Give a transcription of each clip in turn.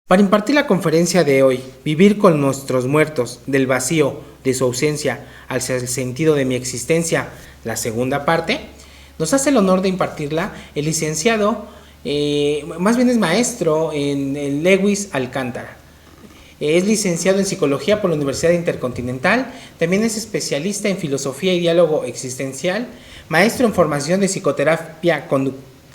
Para impartir la conferencia de hoy, Vivir con nuestros muertos, del vacío, de su ausencia, hacia el sentido de mi existencia, la segunda parte, nos hace el honor de impartirla el licenciado, más bien es maestro en el Lewis Alcántara. Es licenciado en Psicología por la Universidad Intercontinental, también es especialista en Filosofía y Diálogo Existencial, maestro en formación de Psicoterapia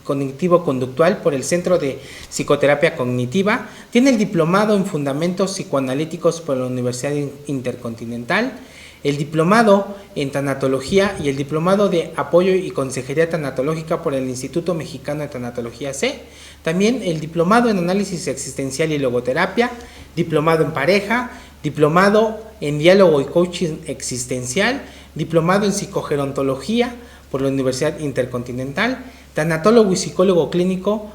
Cognitivo-Conductual por el Centro de Psicoterapia Cognitiva, tiene el diplomado en Fundamentos Psicoanalíticos por la Universidad Intercontinental, el diplomado en Tanatología y el diplomado de Apoyo y Consejería Tanatológica por el Instituto Mexicano de Tanatología C, también el diplomado en Análisis Existencial y Logoterapia, diplomado en Pareja, diplomado en Diálogo y Coaching Existencial, diplomado en Psicogerontología por la Universidad Intercontinental, tanatólogo y psicólogo clínico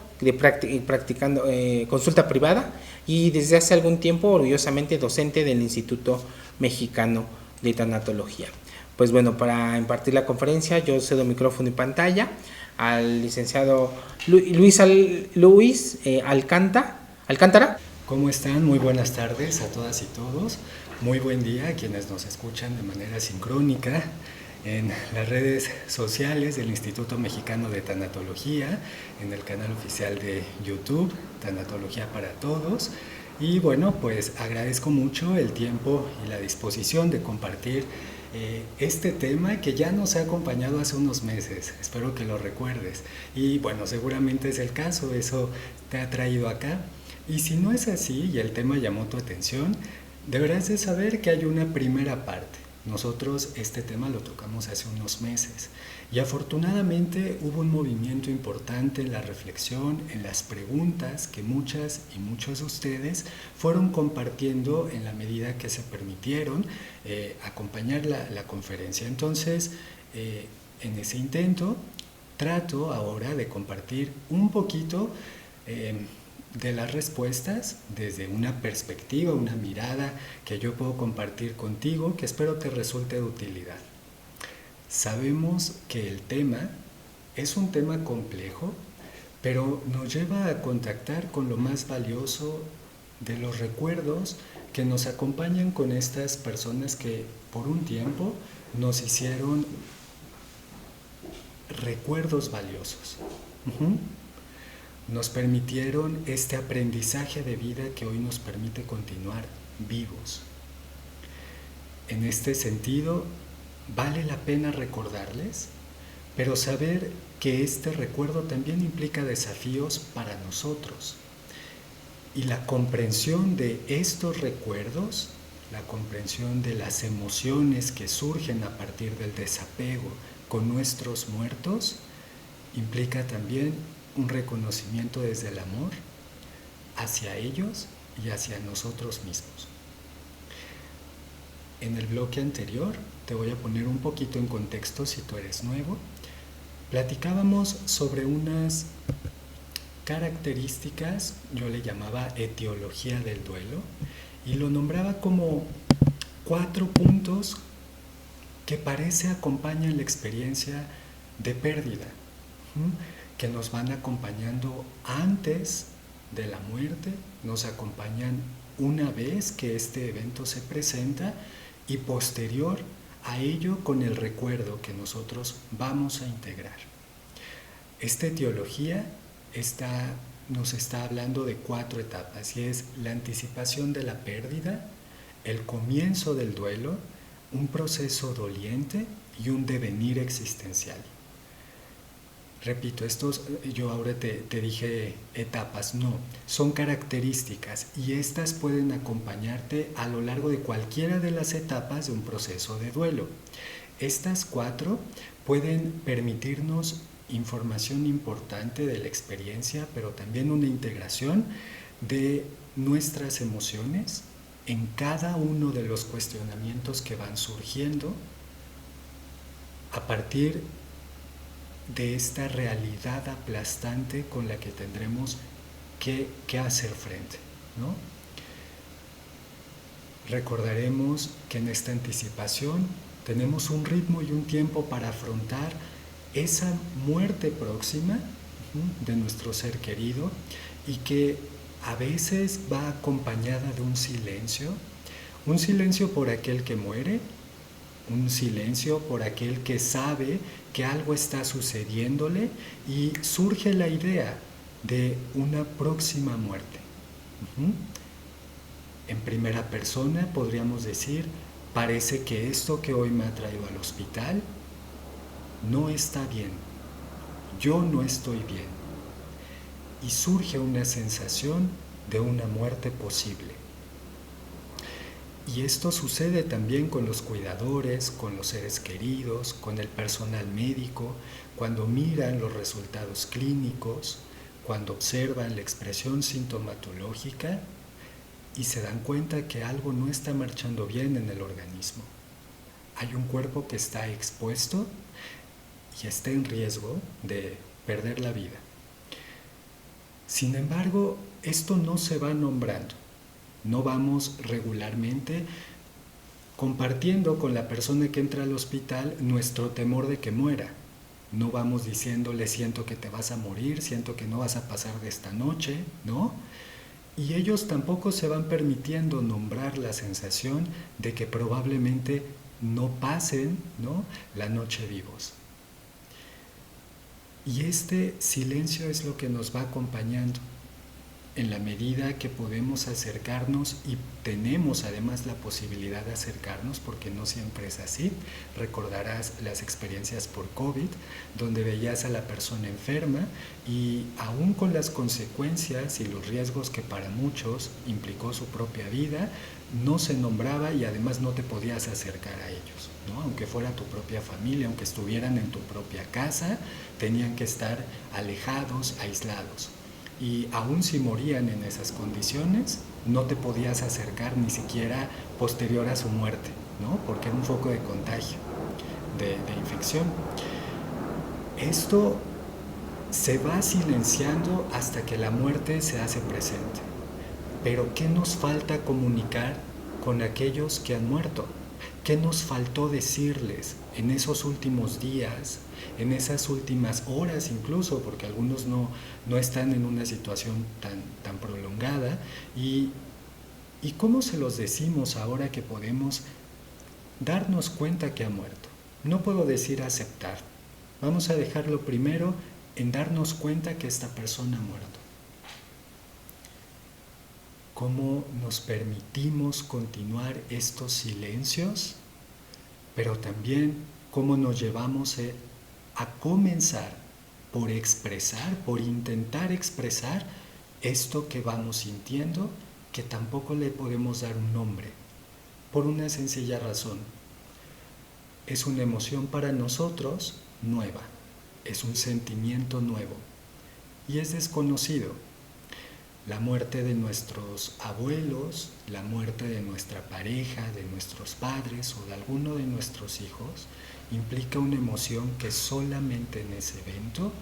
practicando consulta privada y desde hace algún tiempo orgullosamente docente del Instituto Mexicano de Tanatología. Pues bueno, para impartir la conferencia yo cedo micrófono y pantalla al licenciado Luis Alcántara. ¿Cómo están? Muy buenas tardes a todas y todos. Muy buen día a quienes nos escuchan de manera sincrónica en las redes sociales del Instituto Mexicano de Tanatología, en el canal oficial de YouTube, Tanatología para Todos. Y bueno, pues agradezco mucho el tiempo y la disposición de compartir este tema que ya nos ha acompañado hace unos meses. Espero que lo recuerdes. Y bueno, seguramente es el caso, eso te ha traído acá. Y si no es así y el tema llamó tu atención, deberás de saber que hay una primera parte. Nosotros este tema lo tocamos hace unos meses y afortunadamente hubo un movimiento importante en la reflexión, en las preguntas que muchas y muchos de ustedes fueron compartiendo en la medida que se permitieron acompañar la conferencia. Entonces, en ese intento, trato ahora de compartir un poquito de las respuestas desde una perspectiva, una mirada que yo puedo compartir contigo, que espero te resulte de utilidad. Sabemos que el tema es un tema complejo, pero nos lleva a contactar con lo más valioso de los recuerdos que nos acompañan con estas personas que por un tiempo nos hicieron recuerdos valiosos. Nos permitieron este aprendizaje de vida que hoy nos permite continuar vivos. En este sentido, vale la pena recordarles, pero saber que este recuerdo también implica desafíos para nosotros. Y la comprensión de estos recuerdos, la comprensión de las emociones que surgen a partir del desapego con nuestros muertos, implica también un reconocimiento desde el amor hacia ellos y hacia nosotros mismos. En el bloque anterior, te voy a poner un poquito en contexto si tú eres nuevo, platicábamos sobre unas características, yo le llamaba etiología del duelo, y lo nombraba como 4 puntos que parece acompañan la experiencia de pérdida, que nos van acompañando antes de la muerte, nos acompañan una vez que este evento se presenta y posterior a ello con el recuerdo que nosotros vamos a integrar. Esta etiología nos está hablando de 4 etapas y es la anticipación de la pérdida, el comienzo del duelo, un proceso doliente y un devenir existencial. Repito, yo ahora te dije etapas, no, son características y estas pueden acompañarte a lo largo de cualquiera de las etapas de un proceso de duelo. Estas 4 pueden permitirnos información importante de la experiencia, pero también una integración de nuestras emociones en cada uno de los cuestionamientos que van surgiendo a partir de esta realidad aplastante con la que tendremos que hacer frente, ¿no? Recordaremos que en esta anticipación tenemos un ritmo y un tiempo para afrontar esa muerte próxima de nuestro ser querido y que a veces va acompañada de un silencio por aquel que muere, un silencio por aquel que sabe que algo está sucediéndole y surge la idea de una próxima muerte. Uh-huh. En primera persona podríamos decir, parece que esto que hoy me ha traído al hospital no está bien, yo no estoy bien. Y surge una sensación de una muerte posible. Y esto sucede también con los cuidadores, con los seres queridos, con el personal médico, cuando miran los resultados clínicos, cuando observan la expresión sintomatológica y se dan cuenta que algo no está marchando bien en el organismo. Hay un cuerpo que está expuesto y está en riesgo de perder la vida. Sin embargo, esto no se va nombrando. No vamos regularmente compartiendo con la persona que entra al hospital nuestro temor de que muera. No vamos diciéndole, siento que te vas a morir, siento que no vas a pasar de esta noche, ¿no? Y ellos tampoco se van permitiendo nombrar la sensación de que probablemente no pasen, ¿no?, la noche vivos. Y este silencio es lo que nos va acompañando. En la medida que podemos acercarnos y tenemos además la posibilidad de acercarnos, porque no siempre es así, recordarás las experiencias por COVID, donde veías a la persona enferma y aún con las consecuencias y los riesgos que para muchos implicó su propia vida, no se nombraba y además no te podías acercar a ellos, ¿no? Aunque fuera tu propia familia, aunque estuvieran en tu propia casa, tenían que estar alejados, aislados. Y aún si morían en esas condiciones, no te podías acercar ni siquiera posterior a su muerte, ¿no? Porque era un foco de contagio, de infección. Esto se va silenciando hasta que la muerte se hace presente. Pero ¿qué nos falta comunicar con aquellos que han muerto? ¿Qué nos faltó decirles en esos últimos días, en esas últimas horas incluso, porque algunos no están en una situación tan prolongada? ¿Y cómo se los decimos ahora que podemos darnos cuenta que ha muerto? No puedo decir aceptar. Vamos a dejarlo primero en darnos cuenta que esta persona ha muerto. ¿Cómo nos permitimos continuar estos silencios? Pero también cómo nos llevamos a comenzar por expresar, por intentar expresar esto que vamos sintiendo, que tampoco le podemos dar un nombre, por una sencilla razón. Es una emoción para nosotros nueva, es un sentimiento nuevo y es desconocido. La muerte de nuestros abuelos, la muerte de nuestra pareja, de nuestros padres o de alguno de nuestros hijos implica una emoción que solamente en ese evento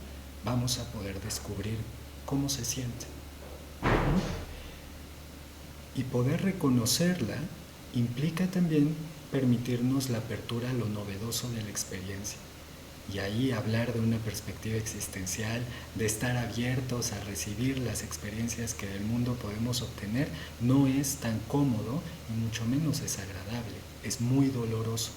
vamos a poder descubrir cómo se siente. Y poder reconocerla implica también permitirnos la apertura a lo novedoso de la experiencia. Y ahí hablar de una perspectiva existencial, de estar abiertos a recibir las experiencias que del mundo podemos obtener, no es tan cómodo y mucho menos es agradable, es muy doloroso.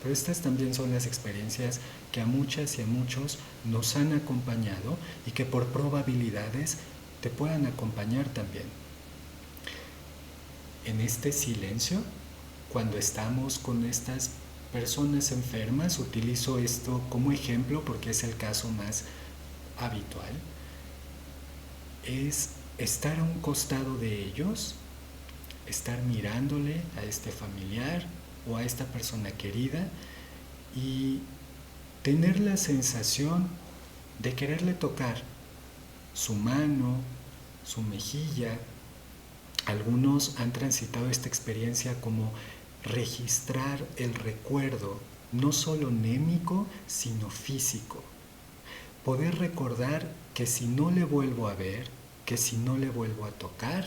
Pero estas también son las experiencias que a muchas y a muchos nos han acompañado y que por probabilidades te puedan acompañar también. En este silencio, cuando estamos con estas personas enfermas, utilizo esto como ejemplo porque es el caso más habitual, es estar a un costado de ellos, estar mirándole a este familiar o a esta persona querida y tener la sensación de quererle tocar su mano, su mejilla. Algunos han transitado esta experiencia como registrar el recuerdo, no solo mnémico, sino físico. Poder recordar que si no le vuelvo a ver, que si no le vuelvo a tocar,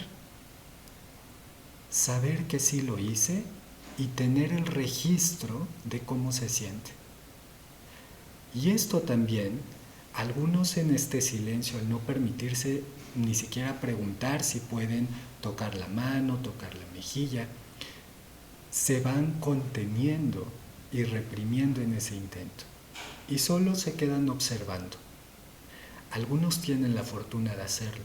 saber que sí lo hice y tener el registro de cómo se siente. Y esto también, algunos en este silencio, al no permitirse ni siquiera preguntar si pueden tocar la mano, tocar la mejilla. Se van conteniendo y reprimiendo en ese intento y solo se quedan observando. Algunos tienen la fortuna de hacerlo,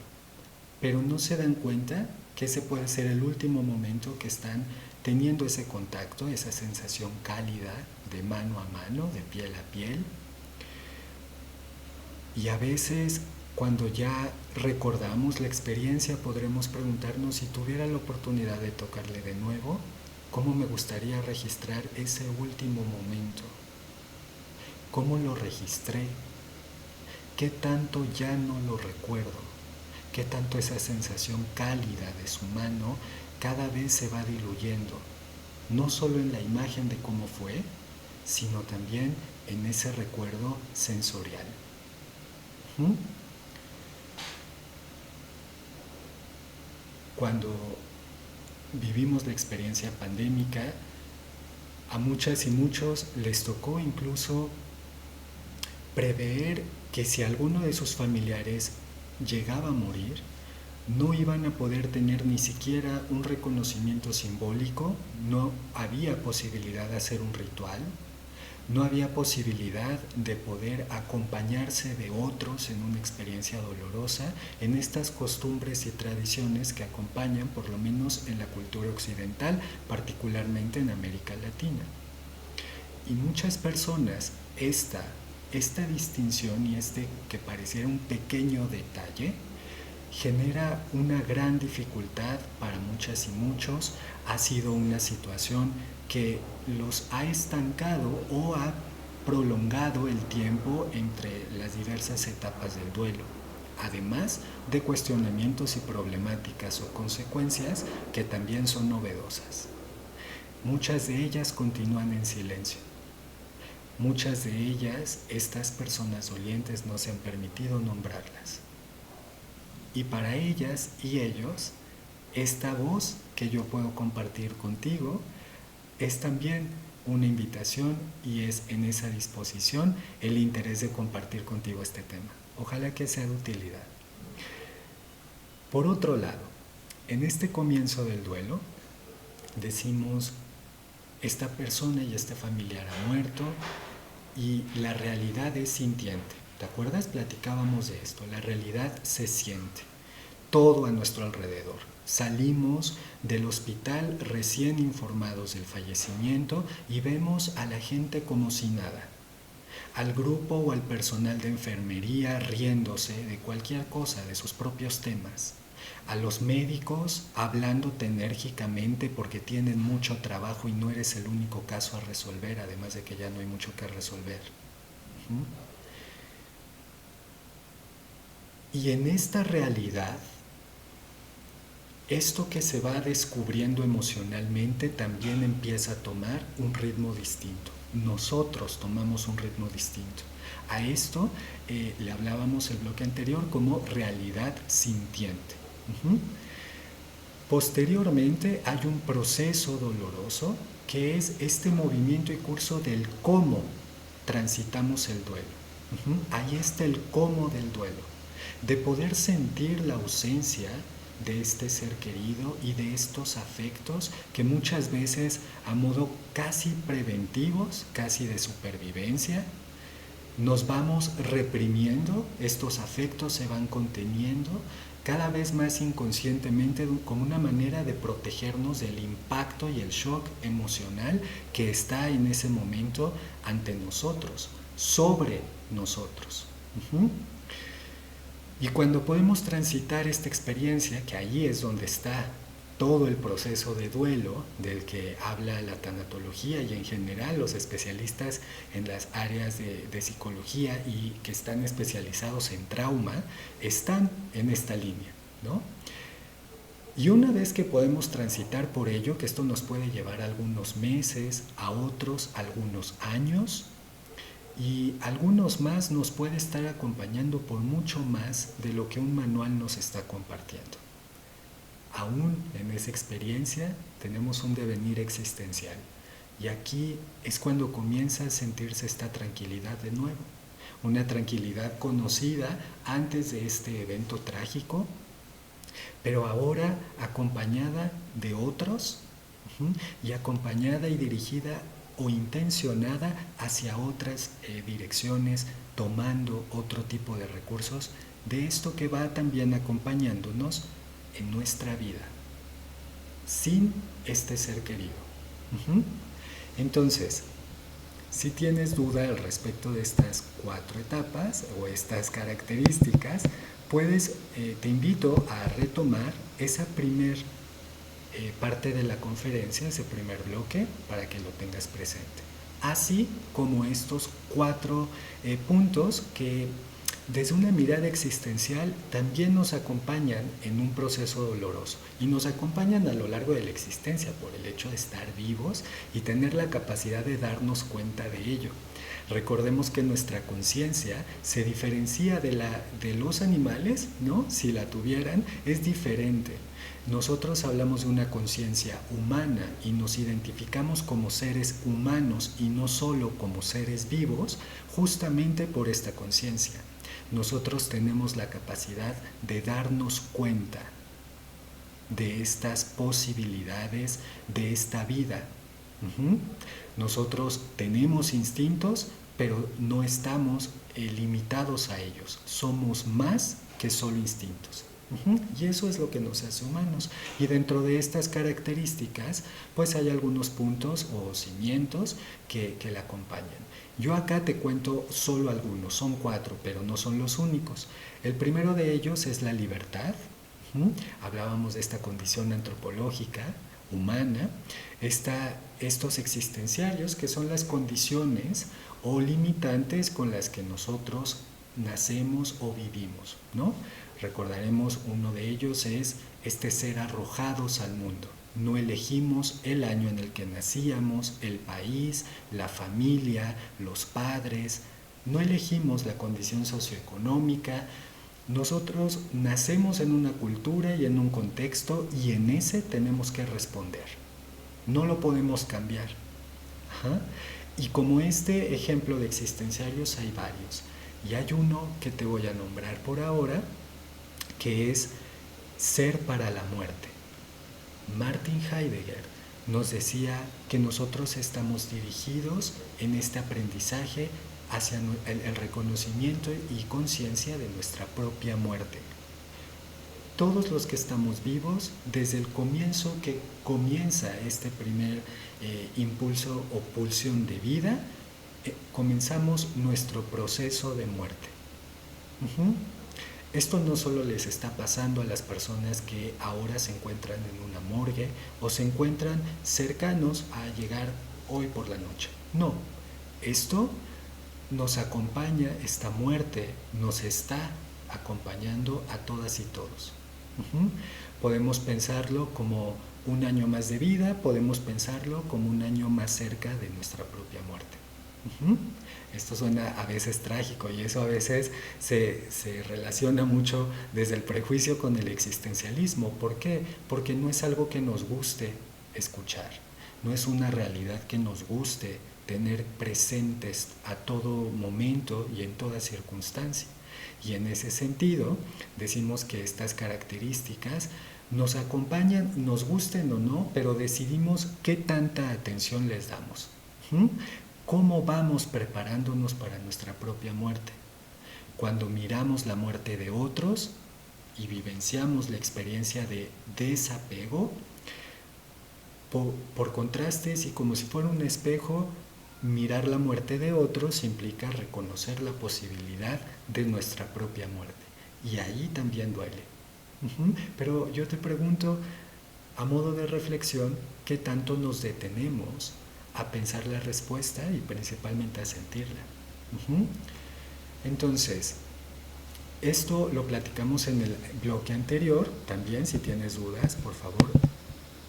pero no se dan cuenta que ese puede ser el último momento que están teniendo ese contacto, esa sensación cálida de mano a mano, de piel a piel. Y a veces, cuando ya recordamos la experiencia, podremos preguntarnos, si tuviera la oportunidad de tocarle de nuevo, ¿cómo me gustaría registrar ese último momento? ¿Cómo lo registré? ¿Qué tanto ya no lo recuerdo? ¿Qué tanto esa sensación cálida de su mano cada vez se va diluyendo? No solo en la imagen de cómo fue, sino también en ese recuerdo sensorial. Cuando vivimos la experiencia pandémica, a muchas y muchos les tocó incluso prever que si alguno de sus familiares llegaba a morir, no iban a poder tener ni siquiera un reconocimiento simbólico, no había posibilidad de hacer un ritual, no había posibilidad de poder acompañarse de otros en una experiencia dolorosa, en estas costumbres y tradiciones que acompañan, por lo menos en la cultura occidental, particularmente en América Latina. Y muchas personas, esta distinción y que pareciera un pequeño detalle, genera una gran dificultad para muchas y muchos. Ha sido una situación que los ha estancado o ha prolongado el tiempo entre las diversas etapas del duelo, además de cuestionamientos y problemáticas o consecuencias que también son novedosas. Muchas de ellas continúan en silencio. Muchas de ellas, estas personas dolientes, no se han permitido nombrarlas. Y para ellas y ellos, esta voz que yo puedo compartir contigo es también una invitación, y es en esa disposición el interés de compartir contigo este tema. Ojalá que sea de utilidad. Por otro lado, en este comienzo del duelo, decimos, esta persona y este familiar ha muerto y la realidad es sintiente. ¿Te acuerdas? Platicábamos de esto. La realidad se siente. Todo a nuestro alrededor. Salimos del hospital recién informados del fallecimiento y vemos a la gente como si nada. Al grupo o al personal de enfermería riéndose de cualquier cosa, de sus propios temas. A los médicos hablándote enérgicamente porque tienen mucho trabajo y no eres el único caso a resolver, además de que ya no hay mucho que resolver. Y en esta realidad, esto que se va descubriendo emocionalmente también empieza a tomar un ritmo distinto. Nosotros tomamos un ritmo distinto. A esto le hablábamos el bloque anterior como realidad sintiente. Posteriormente hay un proceso doloroso que es este movimiento y curso del cómo transitamos el duelo. Ahí está el cómo del duelo, de poder sentir la ausencia de este ser querido y de estos afectos que muchas veces a modo casi preventivos, casi de supervivencia, nos vamos reprimiendo, estos afectos se van conteniendo cada vez más inconscientemente como una manera de protegernos del impacto y el shock emocional que está en ese momento ante nosotros, sobre nosotros. Y cuando podemos transitar esta experiencia, que allí es donde está todo el proceso de duelo del que habla la tanatología y en general los especialistas en las áreas de psicología y que están especializados en trauma, están en esta línea, ¿no? Y una vez que podemos transitar por ello, que esto nos puede llevar algunos meses, a otros algunos años, y algunos más nos puede estar acompañando por mucho más de lo que un manual nos está compartiendo. Aún en esa experiencia tenemos un devenir existencial, y aquí es cuando comienza a sentirse esta tranquilidad de nuevo, una tranquilidad conocida antes de este evento trágico, pero ahora acompañada de otros, y acompañada y dirigida o intencionada hacia otras direcciones, tomando otro tipo de recursos de esto que va también acompañándonos en nuestra vida, sin este ser querido. Entonces, si tienes duda al respecto de estas 4 etapas o estas características, te invito a retomar esa primer parte de la conferencia, ese primer bloque, para que lo tengas presente. Así como estos 4 puntos que desde una mirada existencial también nos acompañan en un proceso doloroso y nos acompañan a lo largo de la existencia por el hecho de estar vivos y tener la capacidad de darnos cuenta de ello. Recordemos que nuestra conciencia se diferencia de los animales, ¿no? Si la tuvieran, es diferente. Nosotros hablamos de una conciencia humana y nos identificamos como seres humanos y no solo como seres vivos, justamente por esta conciencia. Nosotros tenemos la capacidad de darnos cuenta de estas posibilidades, de esta vida. Nosotros tenemos instintos, pero no estamos limitados a ellos. Somos más que solo instintos. Y eso es lo que nos hace humanos. Y dentro de estas características, pues hay algunos puntos o cimientos que la acompañan. Yo acá te cuento solo algunos, son 4, pero no son los únicos. El primero de ellos es la libertad. Hablábamos de esta condición antropológica, humana, estos existenciarios que son las condiciones o limitantes con las que nosotros nacemos o vivimos, ¿no? Recordaremos, uno de ellos es este ser arrojados al mundo. No elegimos el año en el que nacíamos, el país, la familia, los padres, no elegimos la condición socioeconómica. Nosotros nacemos en una cultura y en un contexto y en ese tenemos que responder. No lo podemos cambiar. Y como este ejemplo de existenciarios hay varios. Y hay uno que te voy a nombrar por ahora, que es ser para la muerte. Martin Heidegger nos decía que nosotros estamos dirigidos en este aprendizaje hacia el reconocimiento y conciencia de nuestra propia muerte. Todos los que estamos vivos, desde el comienzo que comienza este primer impulso o pulsión de vida, comenzamos nuestro proceso de muerte. Esto no solo les está pasando a las personas que ahora se encuentran en una morgue o se encuentran cercanos a llegar hoy por la noche. No, esto nos acompaña, esta muerte nos está acompañando a todas y todos. Podemos pensarlo como un año más de vida, podemos pensarlo como un año más cerca de nuestra propia muerte. Esto suena a veces trágico y eso a veces se relaciona mucho desde el prejuicio con el existencialismo. ¿Por qué? Porque no es algo que nos guste escuchar, no es una realidad que nos guste tener presentes a todo momento y en toda circunstancia. Y en ese sentido decimos que estas características nos acompañan, nos gusten o no, pero decidimos qué tanta atención les damos. ¿Cómo vamos preparándonos para nuestra propia muerte? Cuando miramos la muerte de otros y vivenciamos la experiencia de desapego, por contrastes y como si fuera un espejo, mirar la muerte de otros implica reconocer la posibilidad de nuestra propia muerte. Y ahí también duele. Pero yo te pregunto, a modo de reflexión, ¿qué tanto nos detenemos a pensar la respuesta y principalmente a sentirla? Entonces, esto lo platicamos en el bloque anterior. También, si tienes dudas, por favor,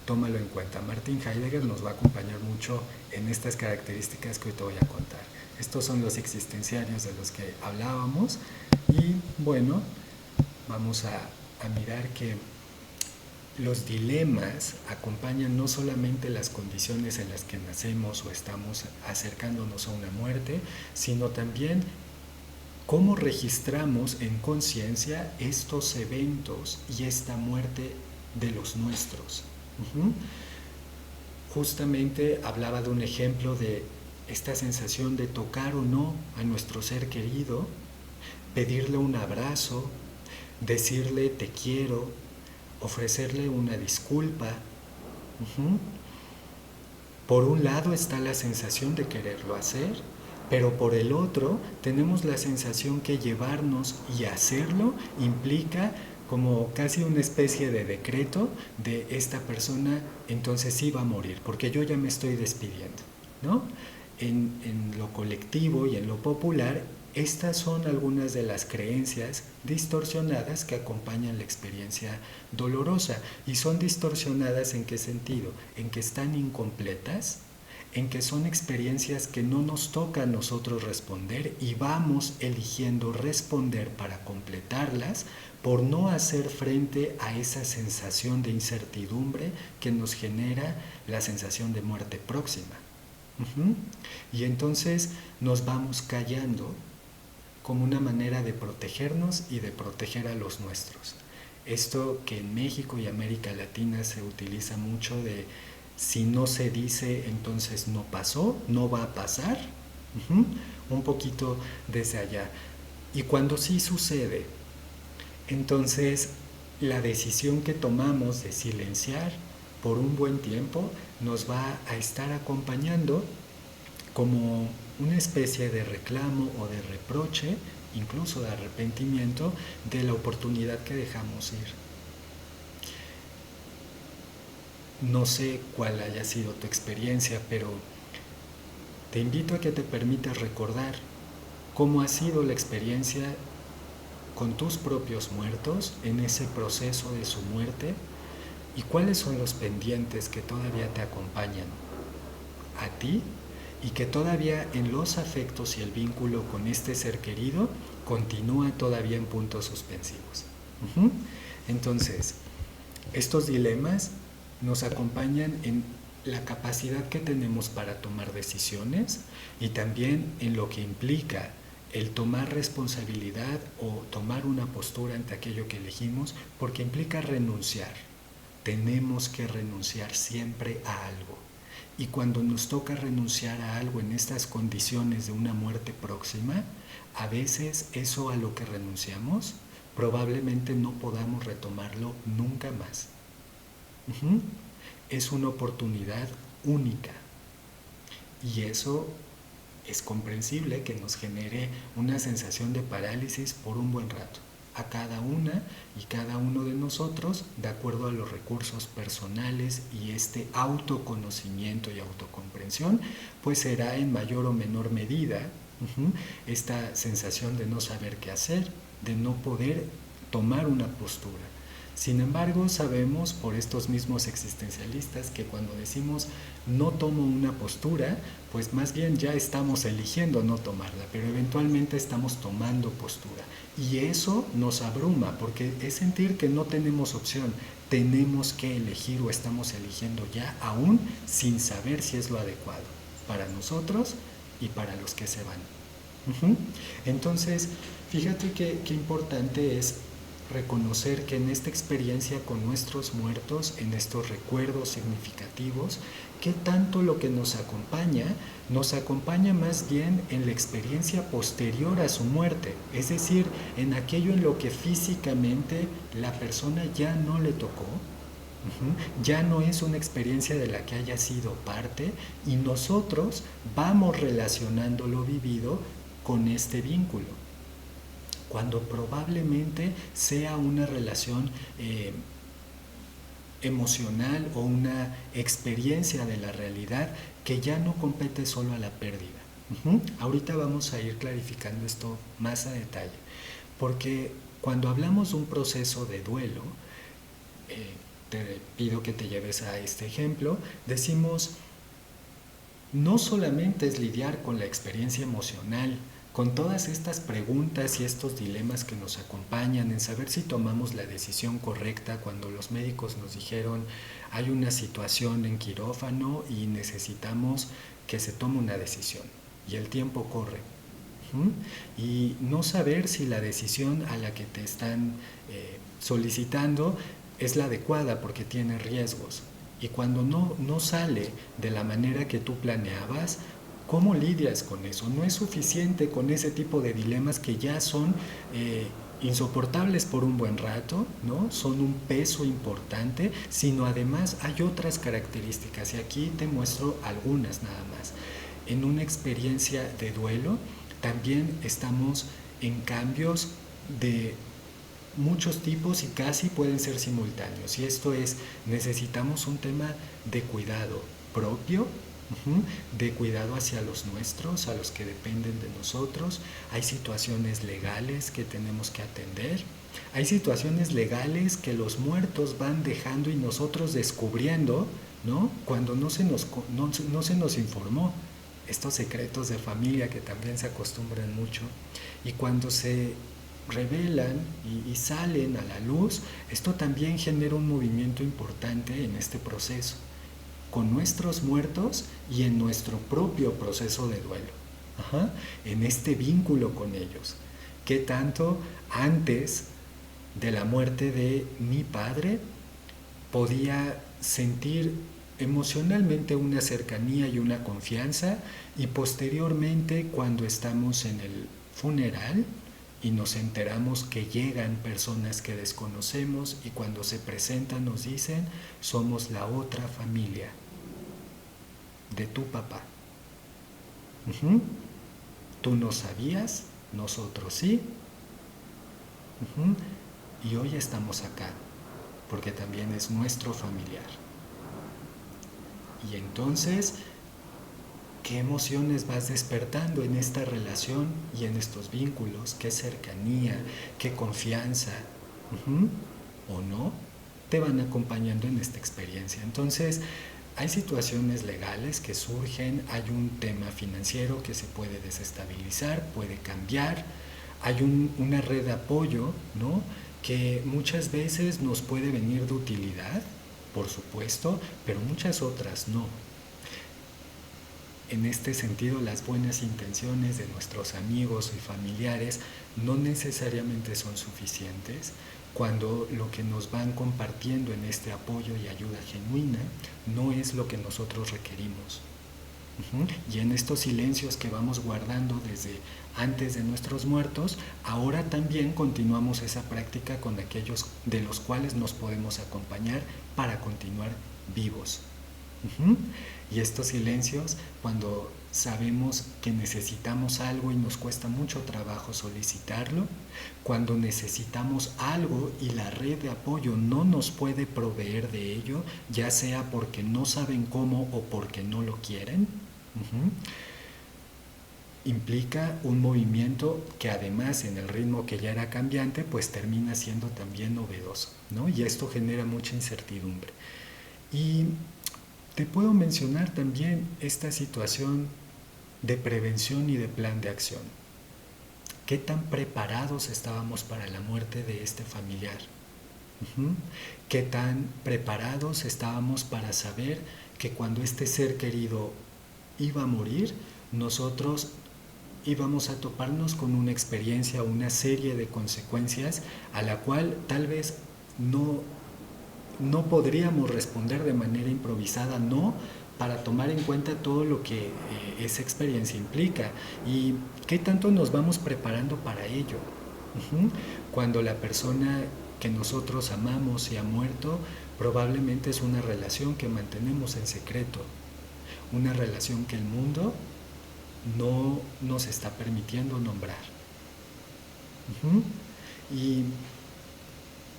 tómalo en cuenta. Martin Heidegger nos va a acompañar mucho en estas características que hoy te voy a contar. Estos son los existenciarios de los que hablábamos y bueno, vamos a mirar que los dilemas acompañan no solamente las condiciones en las que nacemos o estamos acercándonos a una muerte, sino también ¿Cómo registramos en conciencia estos eventos y esta muerte de los nuestros? Justamente hablaba de un ejemplo de esta sensación de tocar o no a nuestro ser querido, pedirle un abrazo, decirle te quiero, ofrecerle una disculpa. Por un lado está la sensación de quererlo hacer, pero por el otro tenemos la sensación que llevarnos y hacerlo implica como casi una especie de decreto de esta persona, entonces sí va a morir, porque yo ya me estoy despidiendo, ¿no? En lo colectivo y en lo popular, estas son algunas de las creencias distorsionadas que acompañan la experiencia dolorosa. ¿Y son distorsionadas en qué sentido? En que están incompletas, en que son experiencias que no nos toca a nosotros responder y vamos eligiendo responder para completarlas por no hacer frente a esa sensación de incertidumbre que nos genera la sensación de muerte próxima. Y entonces nos vamos callando como una manera de protegernos y de proteger a los nuestros. Esto que en México y América Latina se utiliza mucho de si no se dice, entonces no pasó, no va a pasar. Un poquito desde allá. Y cuando sí sucede, entonces la decisión que tomamos de silenciar por un buen tiempo nos va a estar acompañando como una especie de reclamo o de reproche, incluso de arrepentimiento, de la oportunidad que dejamos ir. No sé cuál haya sido tu experiencia, pero te invito a que te permitas recordar cómo ha sido la experiencia con tus propios muertos en ese proceso de su muerte y cuáles son los pendientes que todavía te acompañan a ti y que todavía en los afectos y el vínculo con este ser querido continúa todavía en puntos suspensivos. Entonces, estos dilemas nos acompañan en la capacidad que tenemos para tomar decisiones y también en lo que implica el tomar responsabilidad o tomar una postura ante aquello que elegimos, porque implica renunciar. Tenemos que renunciar siempre a algo. Y cuando nos toca renunciar a algo en estas condiciones de una muerte próxima, a veces eso a lo que renunciamos probablemente no podamos retomarlo nunca más. Es una oportunidad única. Y eso es comprensible que nos genere una sensación de parálisis por un buen rato. A cada una y cada uno de nosotros, de acuerdo a los recursos personales y este autoconocimiento y autocomprensión, pues será en mayor o menor medida esta sensación de no saber qué hacer, de no poder tomar una postura. Sin embargo, sabemos por estos mismos existencialistas que cuando decimos no tomo una postura, pues más bien ya estamos eligiendo no tomarla, pero eventualmente estamos tomando postura. Y eso nos abruma porque es sentir que no tenemos opción, tenemos que elegir o estamos eligiendo ya aún sin saber si es lo adecuado para nosotros y para los que se van. Entonces, fíjate qué importante es reconocer que en esta experiencia con nuestros muertos, en estos recuerdos significativos, que tanto lo que nos acompaña más bien en la experiencia posterior a su muerte, es decir, en aquello en lo que físicamente la persona ya no le tocó, ya no es una experiencia de la que haya sido parte y nosotros vamos relacionando lo vivido con este vínculo, cuando probablemente sea una relación emocional o una experiencia de la realidad que ya no compete solo a la pérdida. Ahorita vamos a ir clarificando esto más a detalle, porque cuando hablamos de un proceso de duelo, te pido que te lleves a este ejemplo, decimos, no solamente es lidiar con la experiencia emocional, con todas estas preguntas y estos dilemas que nos acompañan en saber si tomamos la decisión correcta cuando los médicos nos dijeron hay una situación en quirófano y necesitamos que se tome una decisión y el tiempo corre. Ujú. Y no saber si la decisión a la que te están solicitando es la adecuada porque tiene riesgos. Y cuando no sale de la manera que tú planeabas, ¿cómo lidias con eso? No es suficiente con ese tipo de dilemas que ya son insoportables por un buen rato, ¿no? Son un peso importante, sino además hay otras características y aquí te muestro algunas nada más. En una experiencia de duelo también estamos en cambios de muchos tipos y casi pueden ser simultáneos. Y esto es, necesitamos un tema de cuidado propio, de cuidado hacia los nuestros, a los que dependen de nosotros. Hay situaciones legales que tenemos que atender. Hay situaciones legales que los muertos van dejando y nosotros descubriendo, ¿no? Cuando no se nos informó. Estos secretos de familia que también se acostumbran mucho. Y cuando se revelan y salen a la luz, esto también genera un movimiento importante en este proceso, con nuestros muertos y en nuestro propio proceso de duelo, en este vínculo con ellos. ¿Qué tanto antes de la muerte de mi padre podía sentir emocionalmente una cercanía y una confianza, y posteriormente cuando estamos en el funeral y nos enteramos que llegan personas que desconocemos y cuando se presentan nos dicen somos la otra familia de tu papá? Uh-huh. Tú no sabías, nosotros sí. Uh-huh. Y hoy estamos acá porque también es nuestro familiar. Y entonces, ¿qué emociones vas despertando en esta relación y en estos vínculos? ¿Qué cercanía? ¿Qué confianza? ¿O no? Te van acompañando en esta experiencia. Entonces, hay situaciones legales que surgen, hay un tema financiero que se puede desestabilizar, puede cambiar, hay una red de apoyo, ¿no? Que muchas veces nos puede venir de utilidad, por supuesto, pero muchas otras no. En este sentido, las buenas intenciones de nuestros amigos y familiares no necesariamente son suficientes cuando lo que nos van compartiendo en este apoyo y ayuda genuina no es lo que nosotros requerimos. Y en estos silencios que vamos guardando desde antes de nuestros muertos, ahora también continuamos esa práctica con aquellos de los cuales nos podemos acompañar para continuar vivos. Y estos silencios, cuando sabemos que necesitamos algo y nos cuesta mucho trabajo solicitarlo, cuando necesitamos algo y la red de apoyo no nos puede proveer de ello, ya sea porque no saben cómo o porque no lo quieren, implica un movimiento que además en el ritmo que ya era cambiante, pues termina siendo también novedoso, ¿no? Y esto genera mucha incertidumbre. Y te puedo mencionar también esta situación de prevención y de plan de acción. ¿Qué tan preparados estábamos para la muerte de este familiar? ¿Qué tan preparados estábamos para saber que cuando este ser querido iba a morir, nosotros íbamos a toparnos con una experiencia, una serie de consecuencias a la cual tal vez no podríamos responder de manera improvisada, no, para tomar en cuenta todo lo que esa experiencia implica y qué tanto nos vamos preparando para ello? Cuando la persona que nosotros amamos y ha muerto, probablemente es una relación que mantenemos en secreto, una relación que el mundo no nos está permitiendo nombrar. Y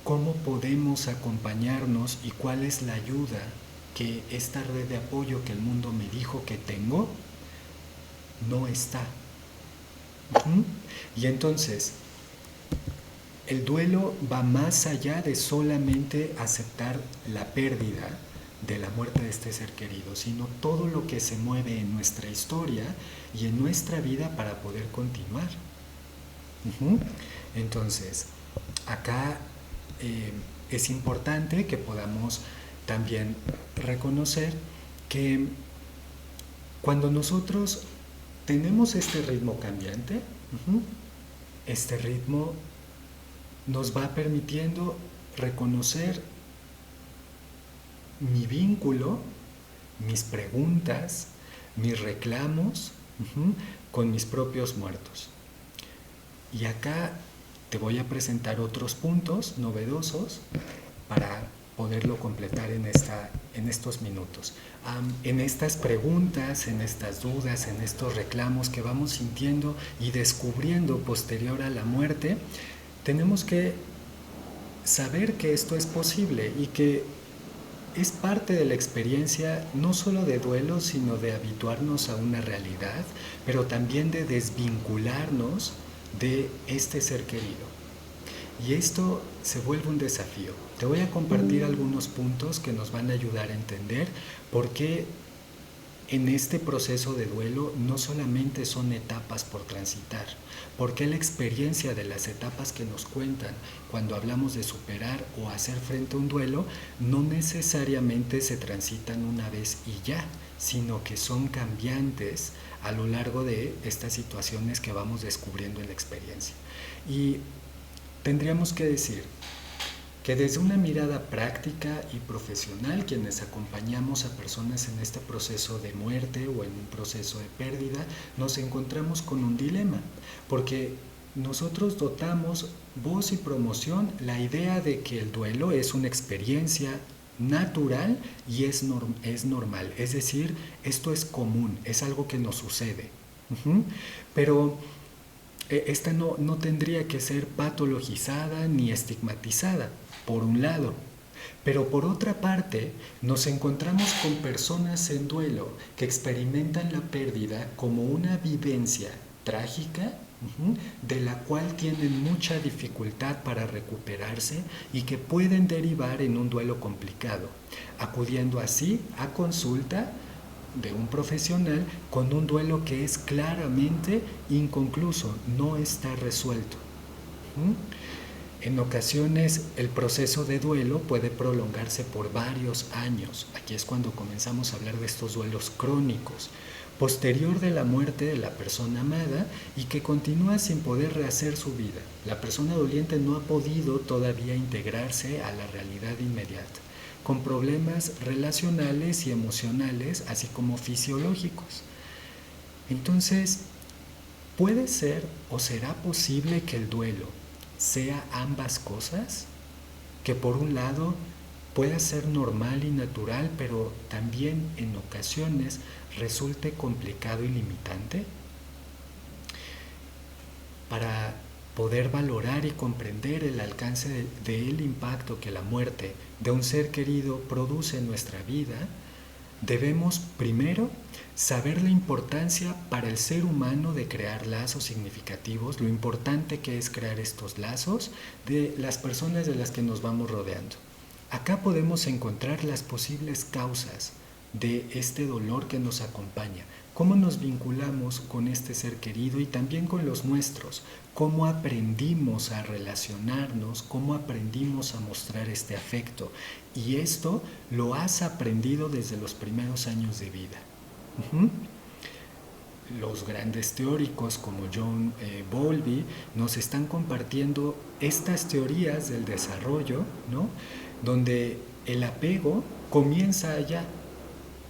¿cómo podemos acompañarnos y cuál es la ayuda que esta red de apoyo que el mundo me dijo que tengo no está? Y entonces, el duelo va más allá de solamente aceptar la pérdida de la muerte de este ser querido, sino todo lo que se mueve en nuestra historia y en nuestra vida para poder continuar. Entonces, acá es importante que podamos también reconocer que cuando nosotros tenemos este ritmo cambiante. Este ritmo nos va permitiendo reconocer mi vínculo, mis preguntas, mis reclamos con mis propios muertos. Y acá te voy a presentar otros puntos novedosos para poderlo completar en estos minutos. En estas preguntas, en estas dudas, en estos reclamos que vamos sintiendo y descubriendo posterior a la muerte, tenemos que saber que esto es posible y que es parte de la experiencia no solo de duelo, sino de habituarnos a una realidad, pero también de desvincularnos de este ser querido. Y esto se vuelve un desafío. Te voy a compartir algunos puntos que nos van a ayudar a entender por qué en este proceso de duelo no solamente son etapas por transitar, por qué la experiencia de las etapas que nos cuentan cuando hablamos de superar o hacer frente a un duelo no necesariamente se transitan una vez y ya, sino que son cambiantes a lo largo de estas situaciones que vamos descubriendo en la experiencia. Y tendríamos que decir que desde una mirada práctica y profesional, quienes acompañamos a personas en este proceso de muerte o en un proceso de pérdida, nos encontramos con un dilema, porque nosotros dotamos voz y promoción la idea de que el duelo es una experiencia natural y es normal, es decir, esto es común, es algo que nos sucede. Pero esta no tendría que ser patologizada ni estigmatizada, por un lado. Pero por otra parte, nos encontramos con personas en duelo que experimentan la pérdida como una vivencia trágica, de la cual tienen mucha dificultad para recuperarse y que pueden derivar en un duelo complicado, acudiendo así a consulta de un profesional con un duelo que es claramente inconcluso, no está resuelto. En ocasiones el proceso de duelo puede prolongarse por varios años. Aquí es cuando comenzamos a hablar de estos duelos crónicos, posterior de la muerte de la persona amada y que continúa sin poder rehacer su vida. La persona doliente no ha podido todavía integrarse a la realidad inmediata, con problemas relacionales y emocionales, así como fisiológicos. Entonces, ¿puede ser o será posible que el duelo sea ambas cosas? Que por un lado pueda ser normal y natural, pero también en ocasiones resulte complicado y limitante. Para poder valorar y comprender el alcance del impacto que la muerte de un ser querido produce en nuestra vida, debemos primero saber la importancia para el ser humano de crear lazos significativos, lo importante que es crear estos lazos de las personas de las que nos vamos rodeando. Acá podemos encontrar las posibles causas de este dolor que nos acompaña, cómo nos vinculamos con este ser querido y también con los nuestros, cómo aprendimos a relacionarnos, cómo aprendimos a mostrar este afecto. Y esto lo has aprendido desde los primeros años de vida. Los grandes teóricos como John Bowlby nos están compartiendo estas teorías del desarrollo, ¿no? Donde el apego comienza allá.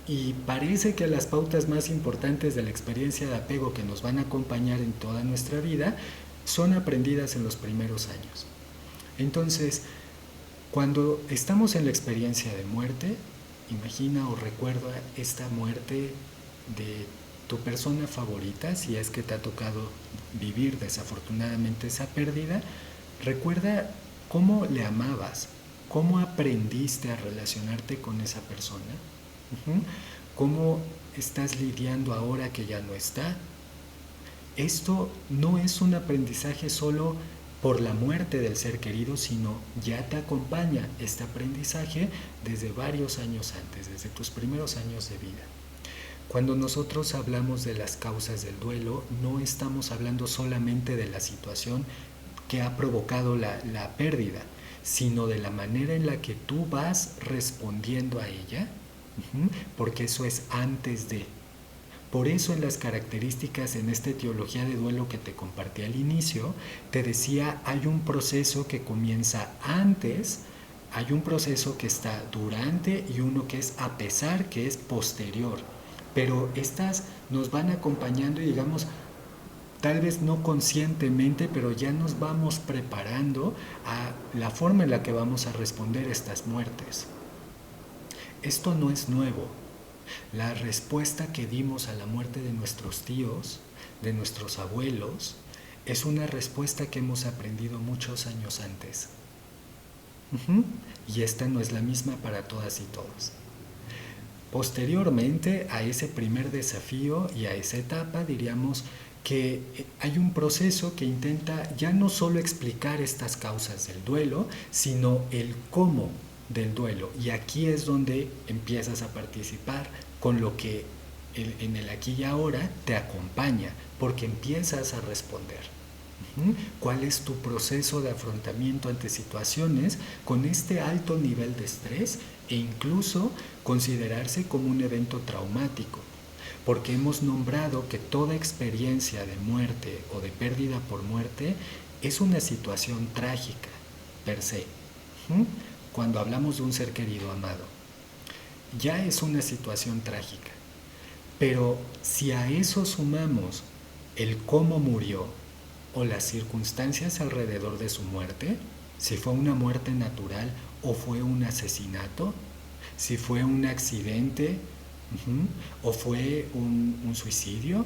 Y parece que las pautas más importantes de la experiencia de apego que nos van a acompañar en toda nuestra vida son aprendidas en los primeros años. Entonces, cuando estamos en la experiencia de muerte, imagina o recuerda esta muerte de tu persona favorita, si es que te ha tocado vivir desafortunadamente esa pérdida. Recuerda cómo le amabas, cómo aprendiste a relacionarte con esa persona. ¿Cómo estás lidiando ahora que ya no está? Esto no es un aprendizaje solo por la muerte del ser querido, sino ya te acompaña este aprendizaje desde varios años antes, desde tus primeros años de vida. Cuando nosotros hablamos de las causas del duelo, no estamos hablando solamente de la situación que ha provocado la pérdida, sino de la manera en la que tú vas respondiendo a ella. Porque eso es antes de. Por eso en las características en esta etiología de duelo que te compartí al inicio, te decía, hay un proceso que comienza antes, hay un proceso que está durante y uno que es a pesar, que es posterior. Pero estas nos van acompañando y digamos, tal vez no conscientemente, pero ya nos vamos preparando a la forma en la que vamos a responder a estas muertes. Esto no es nuevo. La respuesta que dimos a la muerte de nuestros tíos, de nuestros abuelos, es una respuesta que hemos aprendido muchos años antes. Y esta no es la misma para todas y todos. Posteriormente a ese primer desafío y a esa etapa, diríamos que hay un proceso que intenta ya no solo explicar estas causas del duelo, sino el cómo del duelo. Y aquí es donde empiezas a participar con lo que en el aquí y ahora te acompaña, porque empiezas a responder. ¿Cuál es tu proceso de afrontamiento ante situaciones con este alto nivel de estrés e incluso considerarse como un evento traumático? Porque hemos nombrado que toda experiencia de muerte o de pérdida por muerte es una situación trágica per se. Cuando hablamos de un ser querido amado, ya es una situación trágica. Pero si a eso sumamos el cómo murió o las circunstancias alrededor de su muerte, si fue una muerte natural o fue un asesinato, si fue un accidente, o fue un suicidio,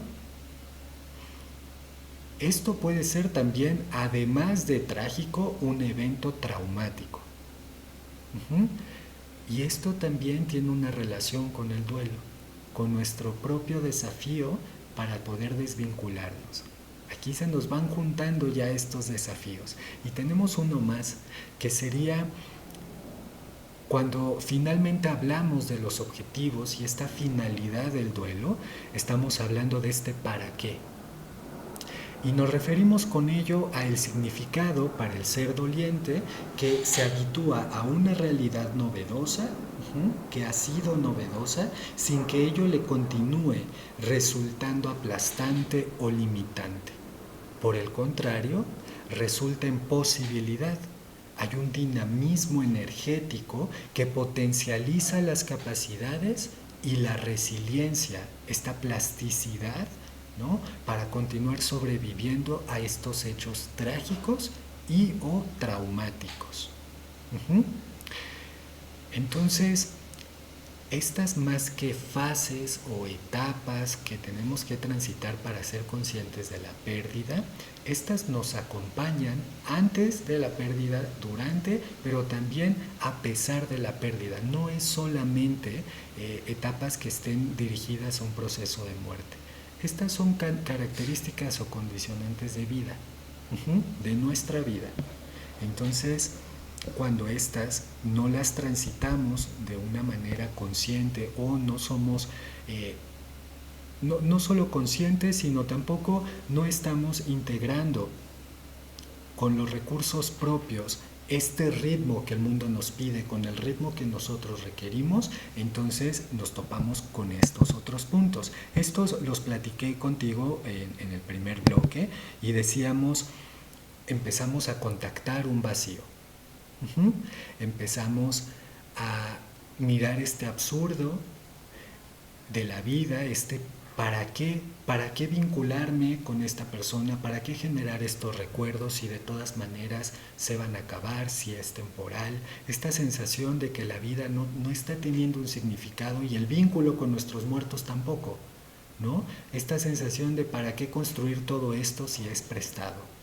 esto puede ser también, además de trágico, un evento traumático. Y esto también tiene una relación con el duelo, con nuestro propio desafío para poder desvincularnos. Aquí se nos van juntando ya estos desafíos. Y tenemos uno más, que sería cuando finalmente hablamos de los objetivos y esta finalidad del duelo, estamos hablando de este para qué. Y nos referimos con ello al significado para el ser doliente que se habitúa a una realidad novedosa, que ha sido novedosa, sin que ello le continúe resultando aplastante o limitante. Por el contrario, resulta en posibilidad. Hay un dinamismo energético que potencializa las capacidades y la resiliencia, esta plasticidad, ¿no?, para continuar sobreviviendo a estos hechos trágicos y o traumáticos. Entonces, estas más que fases o etapas que tenemos que transitar para ser conscientes de la pérdida, estas nos acompañan antes de la pérdida, durante, pero también a pesar de la pérdida. No es solamente etapas que estén dirigidas a un proceso de muerte. Estas son características o condicionantes de vida, de nuestra vida. Entonces, cuando estas no las transitamos de una manera consciente o no somos no solo conscientes, sino tampoco no estamos integrando con los recursos propios este ritmo que el mundo nos pide, con el ritmo que nosotros requerimos, entonces nos topamos con estos otros puntos. Estos los platiqué contigo en el primer bloque y decíamos, empezamos a contactar un vacío. Empezamos a mirar este absurdo de la vida, este ¿para qué vincularme con esta persona? ¿Para qué generar estos recuerdos si de todas maneras se van a acabar, si es temporal? Esta sensación de que la vida no está teniendo un significado y el vínculo con nuestros muertos tampoco, ¿no? Esta sensación de ¿para qué construir todo esto si es prestado?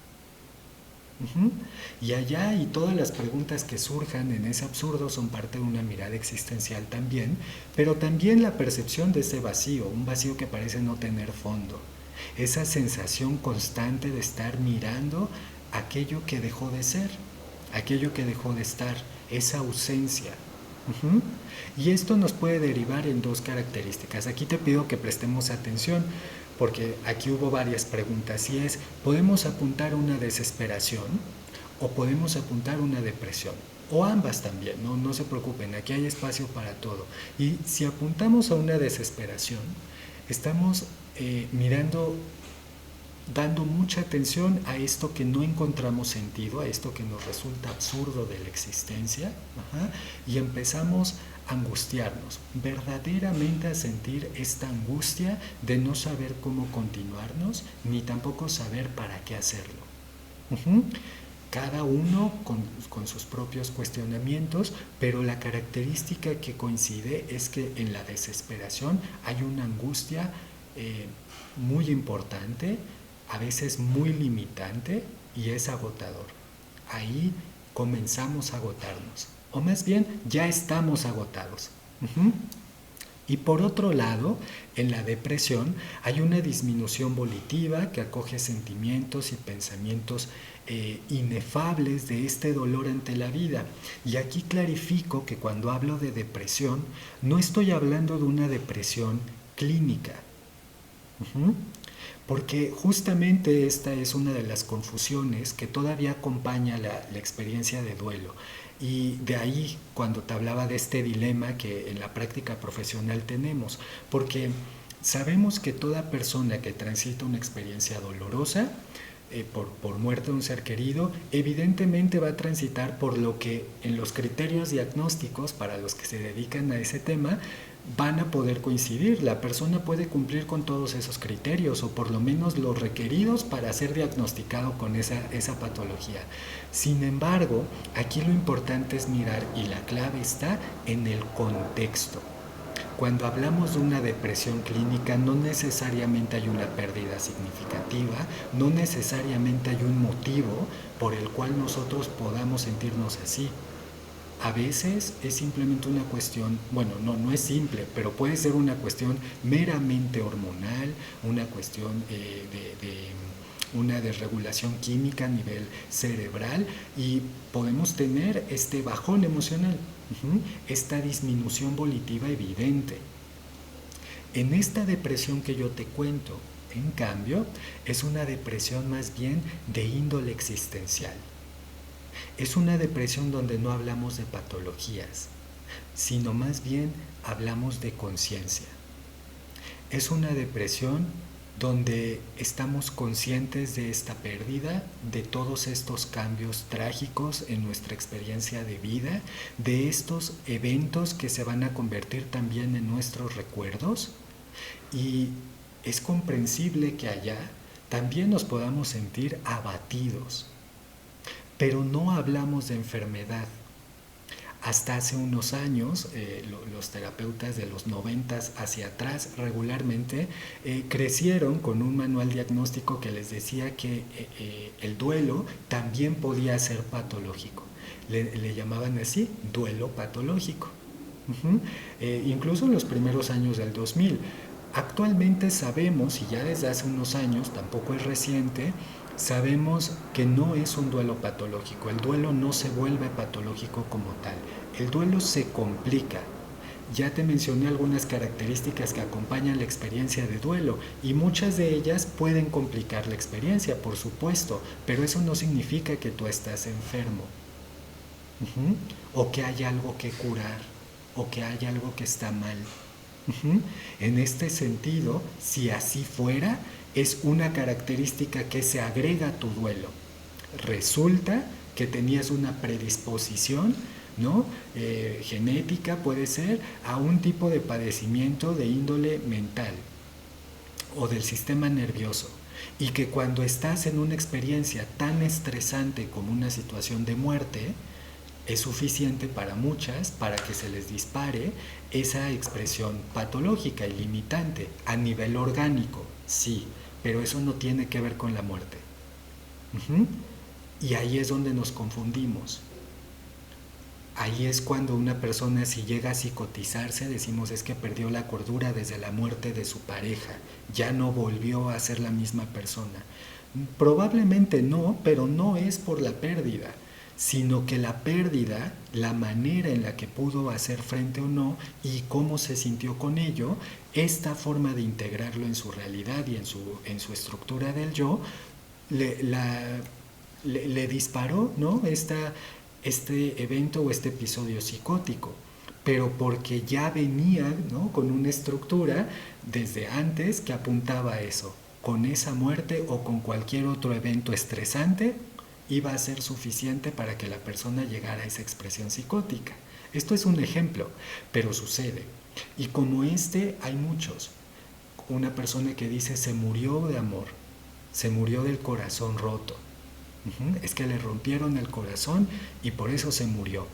Y allá, y todas las preguntas que surjan en ese absurdo son parte de una mirada existencial también, pero también la percepción de ese vacío, un vacío que parece no tener fondo, esa sensación constante de estar mirando aquello que dejó de ser, aquello que dejó de estar, esa ausencia. Y esto nos puede derivar en dos características. Aquí te pido que prestemos atención, porque aquí hubo varias preguntas, y es, ¿podemos apuntar a una desesperación o podemos apuntar a una depresión? O ambas también, no se preocupen, aquí hay espacio para todo. Y si apuntamos a una desesperación, Estamos mirando, dando mucha atención a esto que no encontramos sentido, a esto que nos resulta absurdo de la existencia, y empezamos a angustiarnos, verdaderamente a sentir esta angustia de no saber cómo continuarnos, ni tampoco saber para qué hacerlo. Cada uno con sus propios cuestionamientos, pero la característica que coincide es que en la desesperación hay una angustia muy importante, a veces muy limitante, y es agotador. Ahí comenzamos a agotarnos, o más bien ya estamos agotados. Y por otro lado, en la depresión hay una disminución volitiva que acoge sentimientos y pensamientos inefables de este dolor ante la vida. Y aquí clarifico que cuando hablo de depresión, no estoy hablando de una depresión clínica. Porque justamente esta es una de las confusiones que todavía acompaña la experiencia de duelo. Y de ahí cuando te hablaba de este dilema que en la práctica profesional tenemos, porque sabemos que toda persona que transita una experiencia dolorosa, por muerte de un ser querido, evidentemente va a transitar por lo que en los criterios diagnósticos para los que se dedican a ese tema van a poder coincidir. La persona puede cumplir con todos esos criterios, o por lo menos los requeridos para ser diagnosticado con esa patología. Sin embargo, aquí lo importante es mirar, y la clave está en el contexto. Cuando hablamos de una depresión clínica, no necesariamente hay una pérdida significativa, no necesariamente hay un motivo por el cual nosotros podamos sentirnos así. A veces es simplemente una cuestión, bueno, no es simple, pero puede ser una cuestión meramente hormonal, una cuestión una desregulación química a nivel cerebral, y podemos tener este bajón emocional, esta disminución volitiva evidente. En esta depresión que yo te cuento, en cambio, es una depresión más bien de índole existencial. Es una depresión donde no hablamos de patologías, sino más bien hablamos de conciencia. Es una depresión donde estamos conscientes de esta pérdida, de todos estos cambios trágicos en nuestra experiencia de vida, de estos eventos que se van a convertir también en nuestros recuerdos, y es comprensible que allá también nos podamos sentir abatidos. Pero no hablamos de enfermedad. Hasta hace unos años, los terapeutas de los 90 hacia atrás regularmente crecieron con un manual diagnóstico que les decía que el duelo también podía ser patológico. Le llamaban así, duelo patológico. Incluso en los primeros años del 2000. Actualmente sabemos, y ya desde hace unos años, tampoco es reciente, sabemos que no es un duelo patológico. El duelo no se vuelve patológico como tal. El duelo se complica. Ya te mencioné algunas características que acompañan la experiencia de duelo, y muchas de ellas pueden complicar la experiencia, por supuesto, pero eso no significa que tú estás enfermo, o que hay algo que curar, o que hay algo que está mal. En este sentido, si así fuera, es una característica que se agrega a tu duelo. Resulta que tenías una predisposición, ¿no? Genética puede ser, a un tipo de padecimiento de índole mental o del sistema nervioso, y que cuando estás en una experiencia tan estresante como una situación de muerte, es suficiente para muchas para que se les dispare esa expresión patológica y limitante a nivel orgánico, sí, pero eso no tiene que ver con la muerte. Y ahí es donde nos confundimos. Ahí es cuando una persona, si llega a psicotizarse, decimos es que perdió la cordura desde la muerte de su pareja, ya no volvió a ser la misma persona. Probablemente no, pero no es por la pérdida, sino que la pérdida, la manera en la que pudo hacer frente o no y cómo se sintió con ello, esta forma de integrarlo en su realidad y en su estructura del yo, le disparó, ¿no? este evento o este episodio psicótico. pero porque ya venía, ¿no?, con una estructura desde antes que apuntaba a eso. Con esa muerte o con cualquier otro evento estresante iba a ser suficiente para que la persona llegara a esa expresión psicótica. Esto es un ejemplo, pero sucede. Y como este hay muchos. Una persona que dice se murió de amor, se murió del corazón roto. Es que le rompieron el corazón y por eso se murió.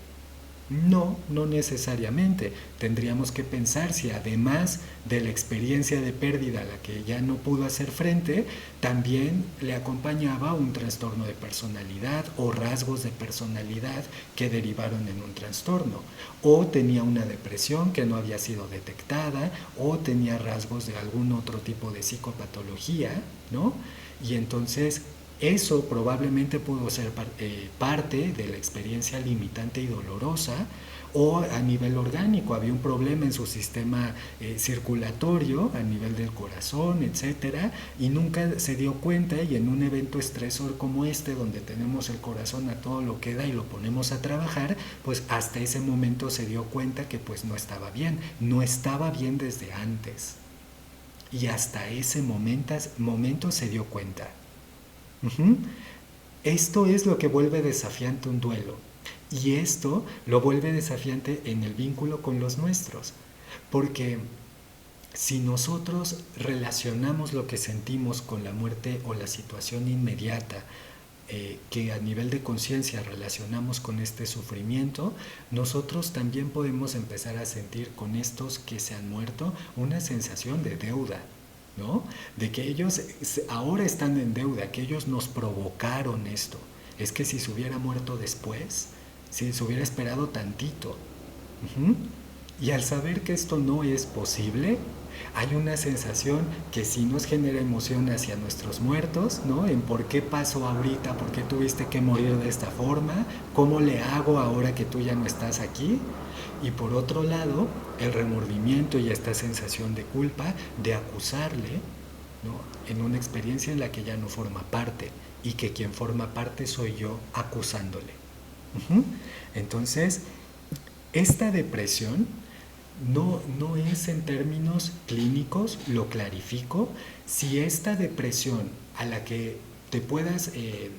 No, no necesariamente. Tendríamos que pensar si además de la experiencia de pérdida a la que ya no pudo hacer frente, también le acompañaba un trastorno de personalidad o rasgos de personalidad que derivaron en un trastorno. O tenía una depresión que no había sido detectada, o tenía rasgos de algún otro tipo de psicopatología, ¿no? Y entonces eso probablemente pudo ser parte de la experiencia limitante y dolorosa, o a nivel orgánico había un problema en su sistema circulatorio, a nivel del corazón, etcétera, y nunca se dio cuenta, y en un evento estresor como este, donde tenemos el corazón a todo lo que da y lo ponemos a trabajar, pues hasta ese momento se dio cuenta que pues no estaba bien desde antes, y hasta ese momento se dio cuenta. Uh-huh. Esto es lo que vuelve desafiante un duelo. Y esto lo vuelve desafiante en el vínculo con los nuestros. Porque si nosotros relacionamos lo que sentimos con la muerte o la situación inmediata, que a nivel de conciencia relacionamos con este sufrimiento, nosotros también podemos empezar a sentir con estos que se han muerto una sensación de deuda, ¿no? De que ellos ahora están en deuda, que ellos nos provocaron esto. Es que si se hubiera muerto después, si se hubiera esperado tantito. Uh-huh. Y al saber que esto no es posible, hay una sensación que sí nos genera emoción hacia nuestros muertos, ¿no? En por qué pasó ahorita, por qué tuviste que morir de esta forma, cómo le hago ahora que tú ya no estás aquí. Y por otro lado, el remordimiento y esta sensación de culpa de acusarle, ¿no?, en una experiencia en la que ya no forma parte, y que quien forma parte soy yo acusándole. Uh-huh. Entonces, esta depresión no es en términos clínicos, lo clarifico. Si esta depresión a la que te puedas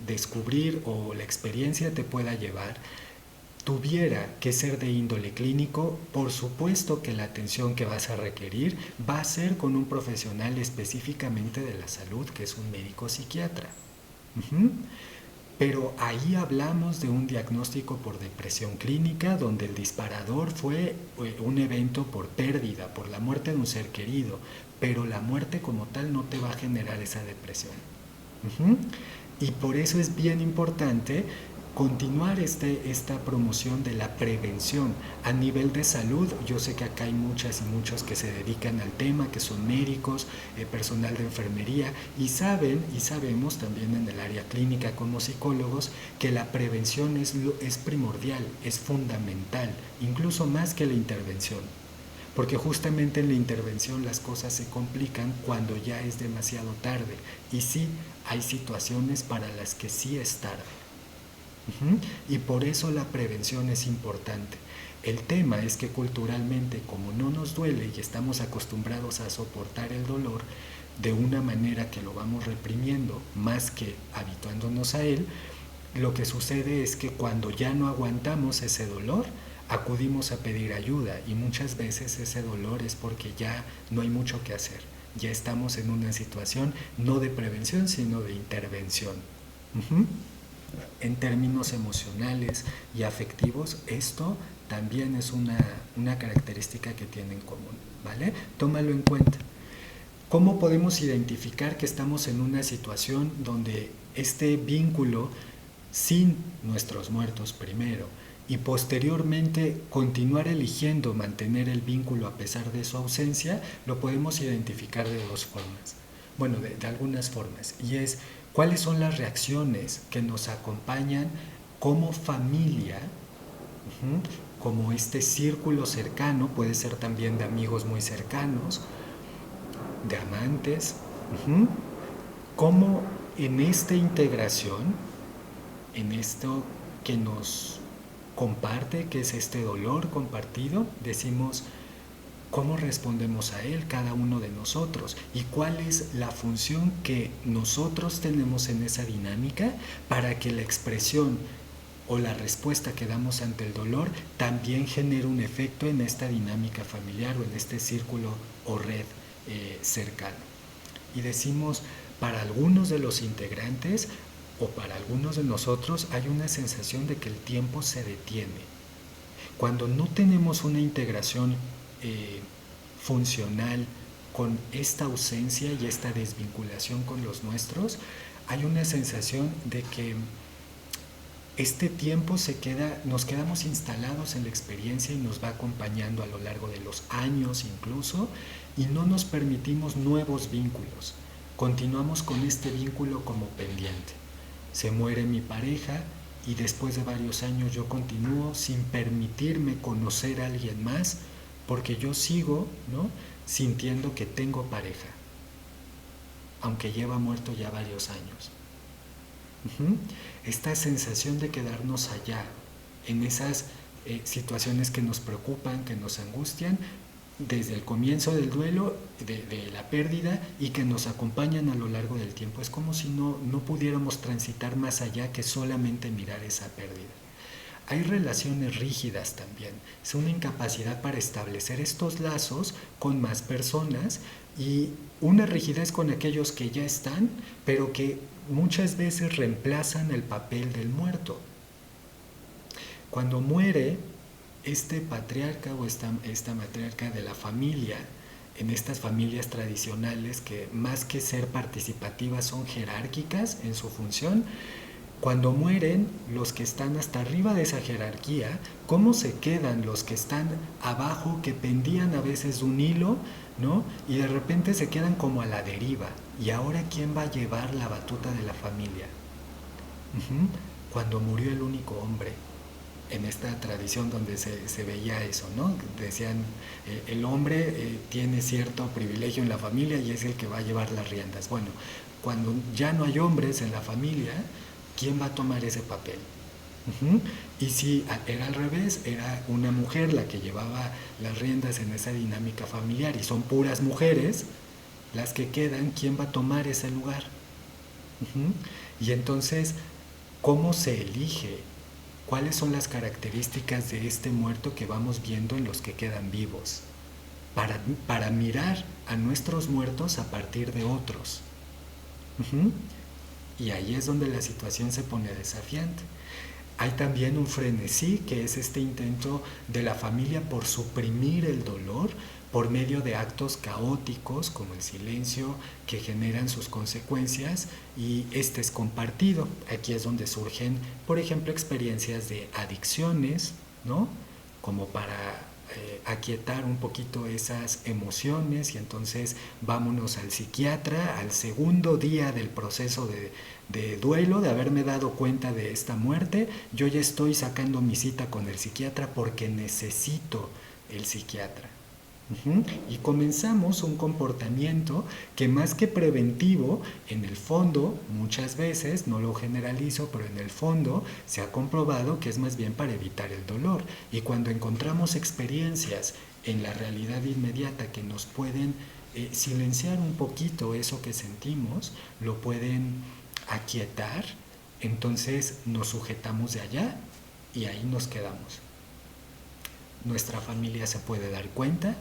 descubrir o la experiencia te pueda llevar tuviera que ser de índole clínico, por supuesto que la atención que vas a requerir va a ser con un profesional específicamente de la salud, que es un médico psiquiatra. Uh-huh. Pero ahí hablamos de un diagnóstico por depresión clínica, donde el disparador fue un evento por pérdida, por la muerte de un ser querido, pero la muerte como tal no te va a generar esa depresión. Uh-huh. Y por eso es bien importante continuar esta promoción de la prevención a nivel de salud. Yo sé que acá hay muchas y muchos que se dedican al tema, que son médicos, personal de enfermería, y sabemos también en el área clínica como psicólogos que la prevención es primordial, es fundamental, incluso más que la intervención. Porque justamente en la intervención las cosas se complican cuando ya es demasiado tarde, y sí hay situaciones para las que sí es tarde. Uh-huh. Y por eso la prevención es importante. El tema es que culturalmente, como no nos duele y estamos acostumbrados a soportar el dolor de una manera que lo vamos reprimiendo más que habituándonos a él, lo que sucede es que cuando ya no aguantamos ese dolor, acudimos a pedir ayuda, y muchas veces ese dolor es porque ya no hay mucho que hacer. Ya estamos en una situación no de prevención, sino de intervención. Uh-huh. En términos emocionales y afectivos, esto también es una característica que tiene en común, ¿vale? Tómalo en cuenta. ¿Cómo podemos identificar que estamos en una situación donde este vínculo sin nuestros muertos primero, y posteriormente continuar eligiendo mantener el vínculo a pesar de su ausencia? Lo podemos identificar de dos formas. Bueno, de algunas formas. Y es, ¿cuáles son las reacciones que nos acompañan como familia? Uh-huh. Como este círculo cercano, puede ser también de amigos muy cercanos, de amantes. Uh-huh. ¿Cómo en esta integración, en esto que nos comparte, que es este dolor compartido, decimos cómo respondemos a él cada uno de nosotros y cuál es la función que nosotros tenemos en esa dinámica para que la expresión o la respuesta que damos ante el dolor también genere un efecto en esta dinámica familiar o en este círculo o red cercano. Y decimos, para algunos de los integrantes o para algunos de nosotros hay una sensación de que el tiempo se detiene. Cuando no tenemos una integración funcional con esta ausencia y esta desvinculación con los nuestros, hay una sensación de que este tiempo nos quedamos instalados en la experiencia y nos va acompañando a lo largo de los años incluso, y no nos permitimos nuevos vínculos. Continuamos con este vínculo como pendiente. Se muere mi pareja y después de varios años yo continúo sin permitirme conocer a alguien más porque yo sigo, ¿no?, sintiendo que tengo pareja, aunque lleva muerto ya varios años. Esta sensación de quedarnos allá, en esas situaciones que nos preocupan, que nos angustian, desde el comienzo del duelo, de la pérdida, y que nos acompañan a lo largo del tiempo. Es como si no pudiéramos transitar más allá que solamente mirar esa pérdida. Hay relaciones rígidas también, es una incapacidad para establecer estos lazos con más personas y una rigidez con aquellos que ya están, pero que muchas veces reemplazan el papel del muerto. Cuando muere este patriarca o esta matriarca de la familia, en estas familias tradicionales que más que ser participativas son jerárquicas en su función, cuando mueren los que están hasta arriba de esa jerarquía, ¿cómo se quedan los que están abajo, que pendían a veces de un hilo, ¿no?, y de repente se quedan como a la deriva? ¿Y ahora quién va a llevar la batuta de la familia? Cuando murió el único hombre, en esta tradición donde se veía eso, ¿no? Decían, el hombre tiene cierto privilegio en la familia y es el que va a llevar las riendas. Bueno, cuando ya no hay hombres en la familia, ¿quién va a tomar ese papel? Y si era al revés, era una mujer la que llevaba las riendas en esa dinámica familiar y son puras mujeres las que quedan, ¿quién va a tomar ese lugar? Y entonces, ¿cómo se elige? ¿Cuáles son las características de este muerto que vamos viendo en los que quedan vivos? Para mirar a nuestros muertos a partir de otros. Y ahí es donde la situación se pone desafiante. Hay también un frenesí, que es este intento de la familia por suprimir el dolor por medio de actos caóticos como el silencio, que generan sus consecuencias, y este es compartido. Aquí es donde surgen, por ejemplo, experiencias de adicciones, ¿no?, como para aquietar un poquito esas emociones, y entonces vámonos al psiquiatra al segundo día del proceso de duelo, de haberme dado cuenta de esta muerte. Yo ya estoy sacando mi cita con el psiquiatra porque necesito el psiquiatra. Y comenzamos un comportamiento que, más que preventivo, en el fondo, muchas veces, no lo generalizo, pero en el fondo se ha comprobado que es más bien para evitar el dolor. Y cuando encontramos experiencias en la realidad inmediata que nos pueden silenciar un poquito eso que sentimos, lo pueden aquietar, entonces nos sujetamos de allá y ahí nos quedamos. Nuestra familia se puede dar cuenta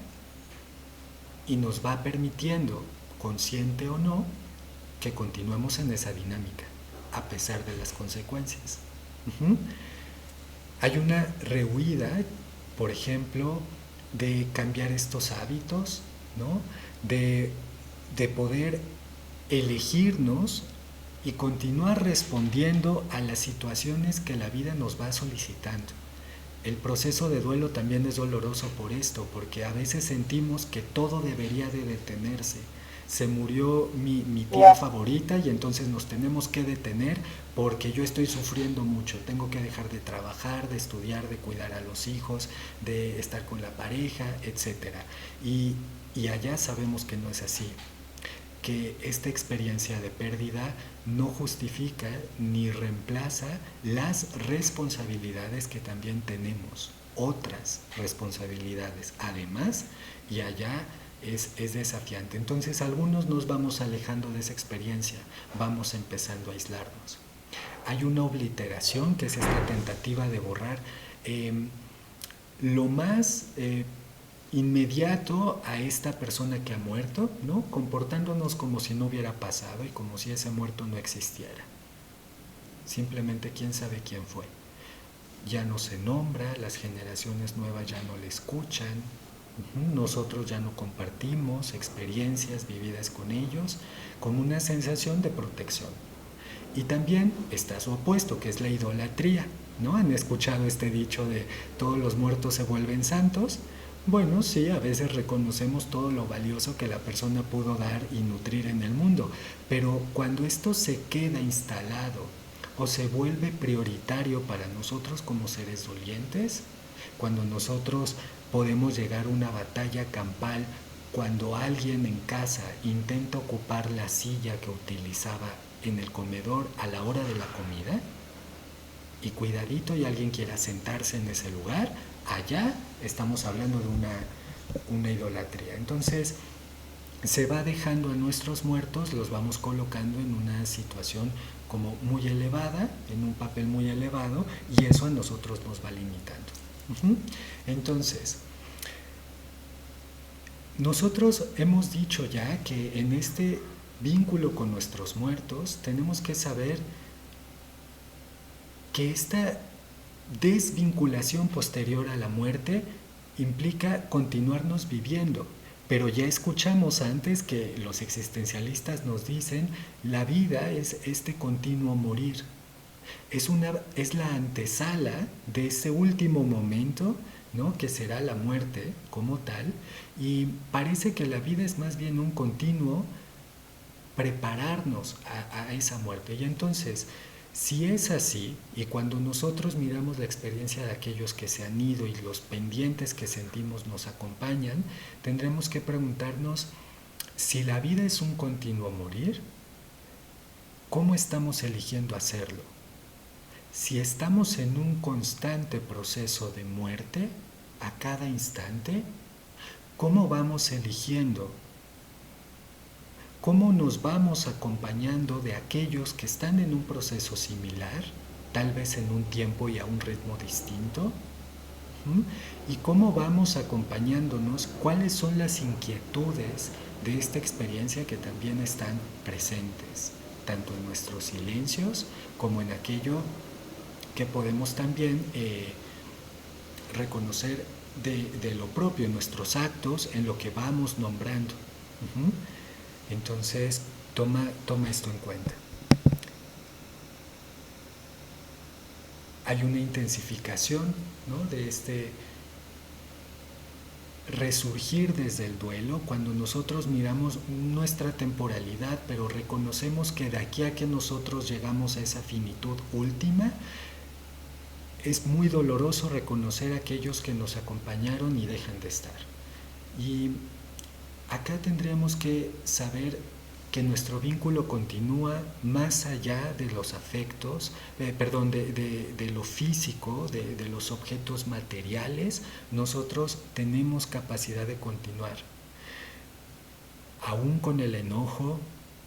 y nos va permitiendo, consciente o no, que continuemos en esa dinámica, a pesar de las consecuencias. Hay una rehuida, por ejemplo, de cambiar estos hábitos, ¿no?, de poder elegirnos y continuar respondiendo a las situaciones que la vida nos va solicitando. El proceso de duelo también es doloroso por esto, porque a veces sentimos que todo debería de detenerse. Se murió mi tía favorita y entonces nos tenemos que detener porque yo estoy sufriendo mucho. Tengo que dejar de trabajar, de estudiar, de cuidar a los hijos, de estar con la pareja, etc. Y allá sabemos que no es así, que esta experiencia de pérdida no justifica ni reemplaza las responsabilidades que también tenemos, otras responsabilidades. Además, y allá es desafiante. Entonces, algunos nos vamos alejando de esa experiencia, vamos empezando a aislarnos. Hay una obliteración, que es esta tentativa de borrar lo más inmediato a esta persona que ha muerto, ¿no? Comportándonos como si no hubiera pasado y como si ese muerto no existiera. Simplemente quién sabe quién fue. Ya no se nombra, las generaciones nuevas ya no le escuchan, nosotros ya no compartimos experiencias vividas con ellos, como una sensación de protección. Y también está su opuesto, que es la idolatría, ¿no? ¿Han escuchado este dicho de todos los muertos se vuelven santos? Bueno, sí, a veces reconocemos todo lo valioso que la persona pudo dar y nutrir en el mundo, pero cuando esto se queda instalado o se vuelve prioritario para nosotros como seres dolientes, cuando nosotros podemos llegar a una batalla campal, cuando alguien en casa intenta ocupar la silla que utilizaba en el comedor a la hora de la comida, y cuidadito y alguien quiera sentarse en ese lugar, allá estamos hablando de una idolatría. Entonces se va dejando a nuestros muertos, los vamos colocando en una situación como muy elevada, en un papel muy elevado, y eso a nosotros nos va limitando. Entonces, nosotros hemos dicho ya que en este vínculo con nuestros muertos tenemos que saber que esta desvinculación posterior a la muerte implica continuarnos viviendo. Pero ya escuchamos antes que los existencialistas nos dicen la vida es este continuo morir. Es la antesala de ese último momento, ¿no? Que será la muerte como tal, y parece que la vida es más bien un continuo prepararnos a esa muerte. Y entonces, si es así, y cuando nosotros miramos la experiencia de aquellos que se han ido y los pendientes que sentimos nos acompañan, tendremos que preguntarnos si la vida es un continuo morir, ¿cómo estamos eligiendo hacerlo? Si estamos en un constante proceso de muerte a cada instante, ¿cómo vamos eligiendo? ¿Cómo nos vamos acompañando de aquellos que están en un proceso similar, tal vez en un tiempo y a un ritmo distinto? ¿Y cómo vamos acompañándonos? ¿Cuáles son las inquietudes de esta experiencia que también están presentes, tanto en nuestros silencios como en aquello que podemos también reconocer de lo propio, en nuestros actos, en lo que vamos nombrando? Entonces, toma esto en cuenta. Hay una intensificación, ¿no?, de este resurgir desde el duelo cuando nosotros miramos nuestra temporalidad, pero reconocemos que de aquí a que nosotros llegamos a esa finitud última, es muy doloroso reconocer a aquellos que nos acompañaron y dejan de estar. Y acá tendríamos que saber que nuestro vínculo continúa más allá de los afectos, de lo físico, de los objetos materiales. Nosotros tenemos capacidad de continuar, aún con el enojo,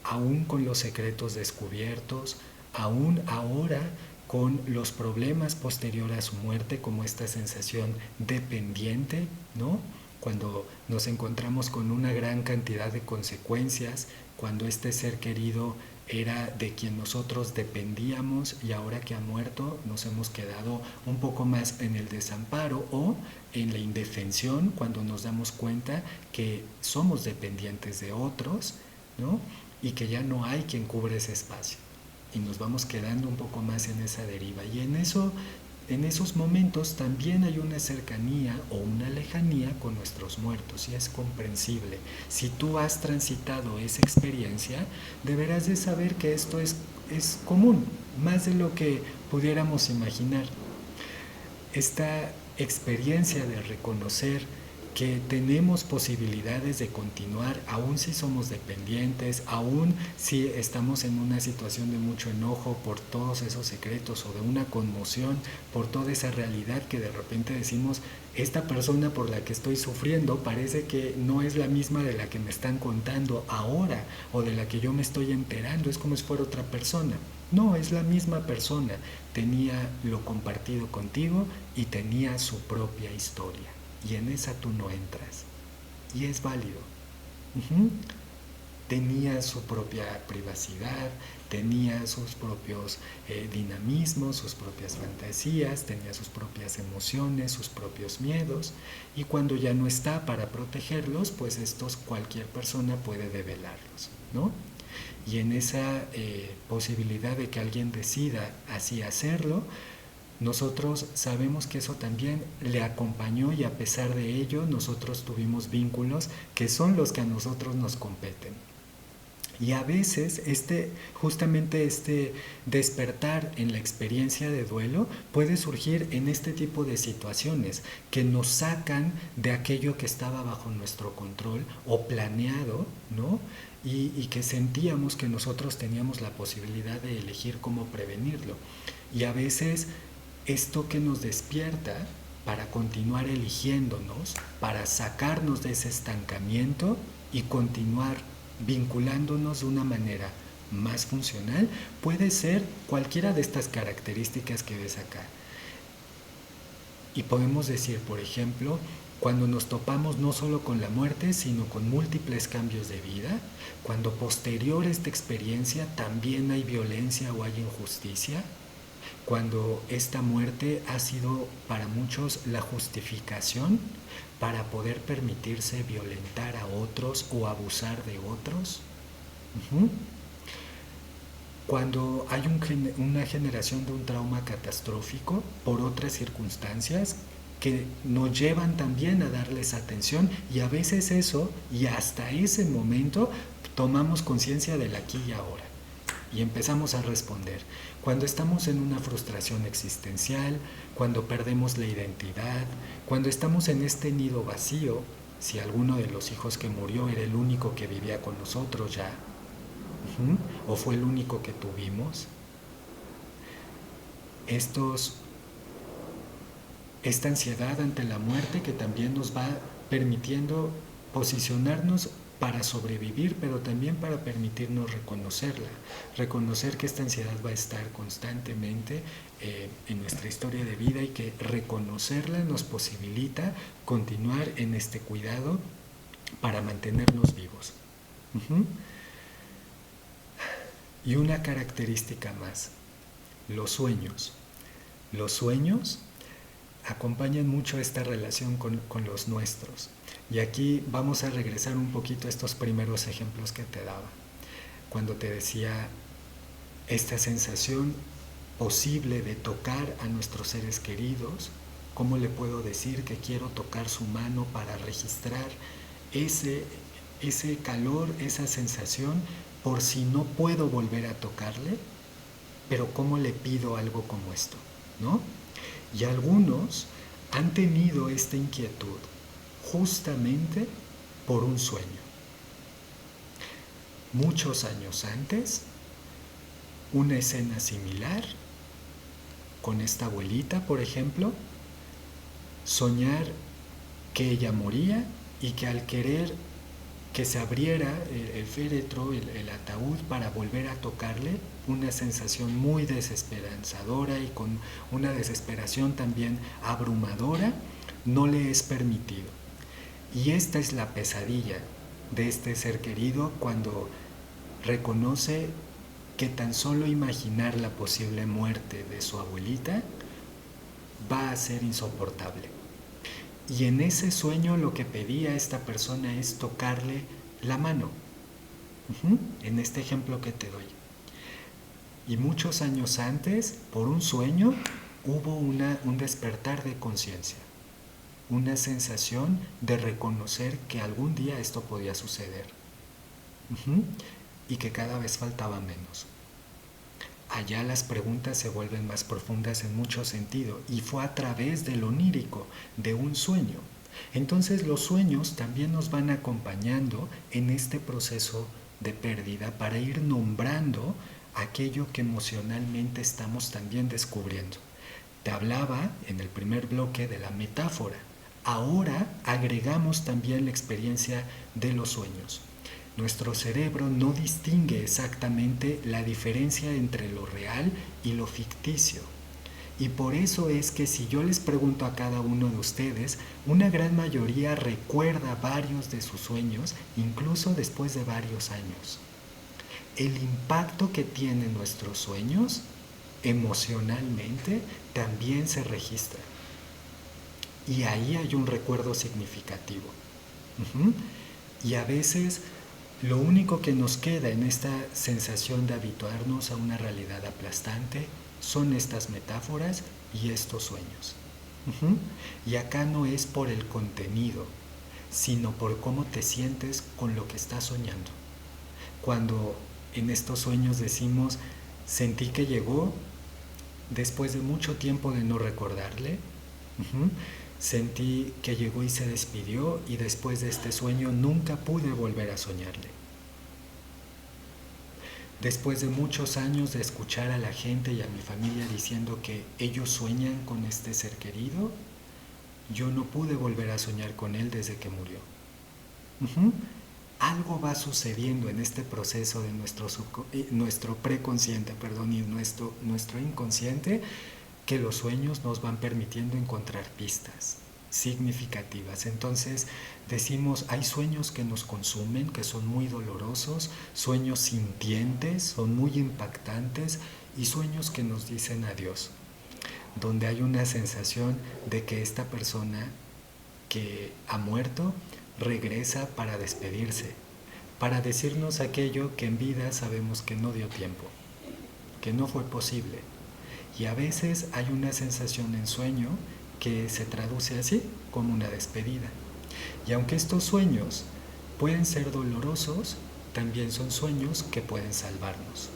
aún con los secretos descubiertos, aún ahora con los problemas posteriores a su muerte, como esta sensación dependiente, ¿no?, cuando nos encontramos con una gran cantidad de consecuencias, cuando este ser querido era de quien nosotros dependíamos y ahora que ha muerto nos hemos quedado un poco más en el desamparo o en la indefensión, cuando nos damos cuenta que somos dependientes de otros, ¿no?, y que ya no hay quien cubra ese espacio y nos vamos quedando un poco más en esa deriva. Y en esos momentos también hay una cercanía o una lejanía con nuestros muertos, y es comprensible. Si tú has transitado esa experiencia, deberás de saber que esto es común, más de lo que pudiéramos imaginar. Esta experiencia de reconocer que tenemos posibilidades de continuar, aun si somos dependientes, aun si estamos en una situación de mucho enojo por todos esos secretos o de una conmoción por toda esa realidad que de repente decimos, esta persona por la que estoy sufriendo parece que no es la misma de la que me están contando ahora o de la que yo me estoy enterando, es como si fuera otra persona. No, es la misma persona, tenía lo compartido contigo y tenía su propia historia. Y en esa tú no entras. Y es válido. Uh-huh. Tenía su propia privacidad, tenía sus propios dinamismos, sus propias fantasías, tenía sus propias emociones, sus propios miedos. Y cuando ya no está para protegerlos, pues estos cualquier persona puede develarlos, ¿no? Y en esa posibilidad de que alguien decida así hacerlo, nosotros sabemos que eso también le acompañó y a pesar de ello nosotros tuvimos vínculos que son los que a nosotros nos competen. Y a veces justamente este despertar en la experiencia de duelo puede surgir en este tipo de situaciones que nos sacan de aquello que estaba bajo nuestro control o planeado, ¿no? Y que sentíamos que nosotros teníamos la posibilidad de elegir cómo prevenirlo. Y a veces esto que nos despierta para continuar eligiéndonos, para sacarnos de ese estancamiento y continuar vinculándonos de una manera más funcional, puede ser cualquiera de estas características que ves acá. Y podemos decir, por ejemplo, cuando nos topamos no solo con la muerte, sino con múltiples cambios de vida, cuando posterior a esta experiencia también hay violencia o hay injusticia, cuando esta muerte ha sido para muchos la justificación para poder permitirse violentar a otros o abusar de otros. Uh-huh. Cuando hay una generación de un trauma catastrófico por otras circunstancias que nos llevan también a darles atención y a veces eso y hasta ese momento tomamos conciencia del aquí y ahora y empezamos a responder. Cuando estamos en una frustración existencial, cuando perdemos la identidad, cuando estamos en este nido vacío, si alguno de los hijos que murió era el único que vivía con nosotros ya, o fue el único que tuvimos, esta ansiedad ante la muerte que también nos va permitiendo posicionarnos para sobrevivir, pero también para permitirnos reconocerla, reconocer que esta ansiedad va a estar constantemente en nuestra historia de vida y que reconocerla nos posibilita continuar en este cuidado para mantenernos vivos. Uh-huh. Y una característica más, los sueños. Los sueños acompañan mucho esta relación con los nuestros. Y aquí vamos a regresar un poquito a estos primeros ejemplos que te daba. Cuando te decía esta sensación posible de tocar a nuestros seres queridos, ¿cómo le puedo decir que quiero tocar su mano para registrar ese calor, esa sensación, por si no puedo volver a tocarle? Pero ¿cómo le pido algo como esto? ¿No? Y algunos han tenido esta inquietud justamente por un sueño. Muchos años antes, una escena similar, con esta abuelita, por ejemplo, soñar que ella moría y que al querer que se abriera el féretro, el ataúd para volver a tocarle, una sensación muy desesperanzadora y con una desesperación también abrumadora, no le es permitido. Y esta es la pesadilla de este ser querido cuando reconoce que tan solo imaginar la posible muerte de su abuelita va a ser insoportable. Y en ese sueño lo que pedía esta persona es tocarle la mano, en este ejemplo que te doy. Y muchos años antes, por un sueño, hubo un despertar de conciencia, una sensación de reconocer que algún día esto podía suceder, y que cada vez faltaba menos. Allá las preguntas se vuelven más profundas en mucho sentido, y fue a través del onírico, de un sueño. Entonces los sueños también nos van acompañando en este proceso de pérdida para ir nombrando aquello que emocionalmente estamos también descubriendo. Te hablaba en el primer bloque de la metáfora. Ahora agregamos también la experiencia de los sueños. Nuestro cerebro no distingue exactamente la diferencia entre lo real y lo ficticio. Y por eso es que si yo les pregunto a cada uno de ustedes, una gran mayoría recuerda varios de sus sueños, incluso después de varios años. El impacto que tienen nuestros sueños emocionalmente también se registra. Y ahí hay un recuerdo significativo. Y a veces lo único que nos queda en esta sensación de habituarnos a una realidad aplastante son estas metáforas y estos sueños. Y acá no es por el contenido, sino por cómo te sientes con lo que estás soñando. Cuando en estos sueños decimos, sentí que llegó después de mucho tiempo de no recordarle, sentí que llegó y se despidió y después de este sueño nunca pude volver a soñarle. Después de muchos años de escuchar a la gente y a mi familia diciendo que ellos sueñan con este ser querido, yo no pude volver a soñar con él desde que murió. Algo va sucediendo en este proceso de nuestro preconsciente, y nuestro inconsciente, que los sueños nos van permitiendo encontrar pistas significativas. Entonces decimos, hay sueños que nos consumen, que son muy dolorosos, sueños sintientes, son muy impactantes, y sueños que nos dicen adiós, donde hay una sensación de que esta persona que ha muerto regresa para despedirse, para decirnos aquello que en vida sabemos que no dio tiempo, que no fue posible. Y a veces hay una sensación en sueño que se traduce así, como una despedida. Y aunque estos sueños pueden ser dolorosos, también son sueños que pueden salvarnos,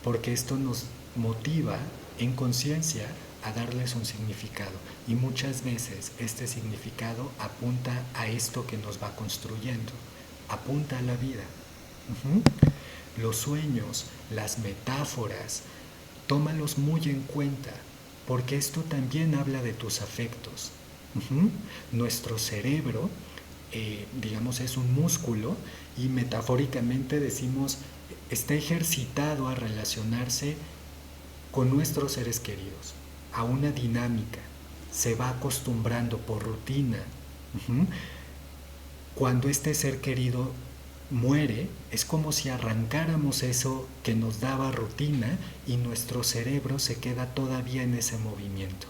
porque esto nos motiva en conciencia a darles un significado, y muchas veces este significado apunta a esto que nos va construyendo, apunta a la vida. Los sueños, las metáforas, tómalos muy en cuenta, porque esto también habla de tus afectos. Nuestro cerebro, digamos, es un músculo, y metafóricamente decimos, está ejercitado a relacionarse con nuestros seres queridos, a una dinámica, se va acostumbrando por rutina. Cuando este ser querido muere, es como si arrancáramos eso que nos daba rutina, y nuestro cerebro se queda todavía en ese movimiento.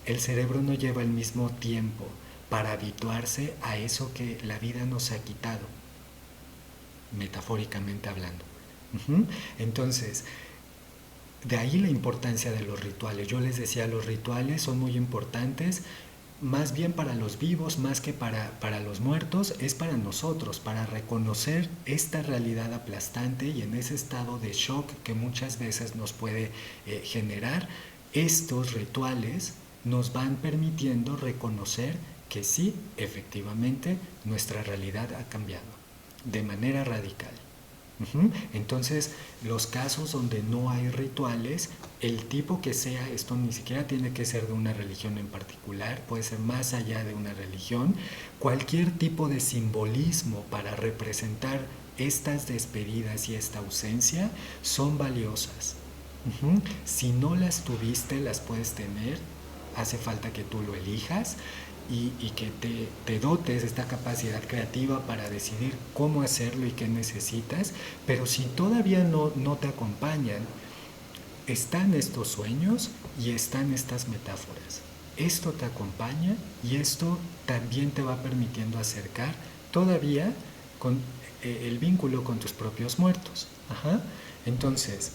El cerebro no lleva el mismo tiempo para habituarse a eso que la vida nos ha quitado, metafóricamente hablando. Entonces, de ahí la importancia de los rituales. Yo les decía, los rituales son muy importantes, más bien para los vivos, más que para los muertos. Es para nosotros, para reconocer esta realidad aplastante, y en ese estado de shock que muchas veces nos puede generar, estos rituales nos van permitiendo reconocer que sí, efectivamente, nuestra realidad ha cambiado de manera radical. Entonces, los casos donde no hay rituales, el tipo que sea, esto ni siquiera tiene que ser de una religión en particular, puede ser más allá de una religión, cualquier tipo de simbolismo para representar estas despedidas y esta ausencia son valiosas. Si no las tuviste, las puedes tener, hace falta que tú lo elijas, y que te dotes de esta capacidad creativa para decidir cómo hacerlo y qué necesitas. Pero si todavía no te acompañan, están estos sueños y están estas metáforas. Esto te acompaña, y esto también te va permitiendo acercar todavía con el vínculo con tus propios muertos. Entonces,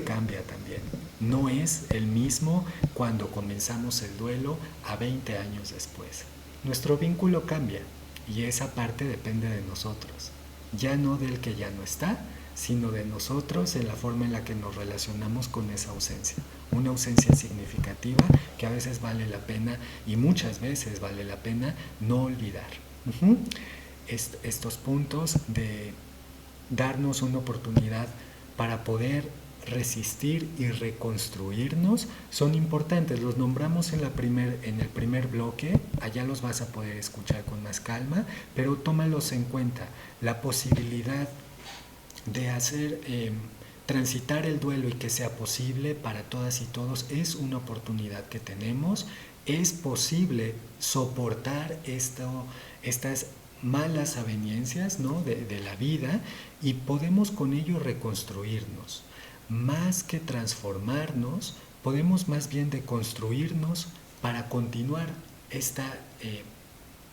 cambia también. No es el mismo cuando comenzamos el duelo a 20 años después. Nuestro vínculo cambia, y esa parte depende de nosotros. Ya no del que ya no está, sino de nosotros en la forma en la que nos relacionamos con esa ausencia. Una ausencia significativa que a veces vale la pena, y muchas veces vale la pena, no olvidar. Estos puntos de darnos una oportunidad para poder resistir y reconstruirnos son importantes. Los nombramos en el primer bloque, allá los vas a poder escuchar con más calma, pero tómalos en cuenta. La posibilidad de hacer transitar el duelo y que sea posible para todas y todos es una oportunidad que tenemos. Es posible soportar estas malas aveniencias, ¿no?, de la vida, y podemos con ello reconstruirnos. Más que transformarnos, podemos más bien deconstruirnos para continuar esta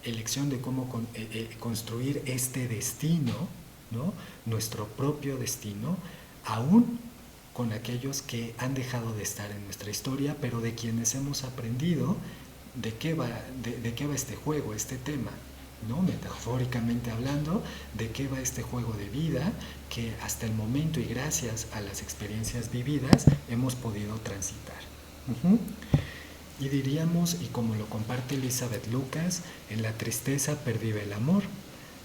elección de cómo construir este destino, ¿no?, nuestro propio destino, aún con aquellos que han dejado de estar en nuestra historia, pero de quienes hemos aprendido de qué va este juego, este tema, ¿no?, metafóricamente hablando, de qué va este juego de vida que hasta el momento y gracias a las experiencias vividas hemos podido transitar. Y diríamos, y como lo comparte Elizabeth Lucas, en la tristeza pervive el amor.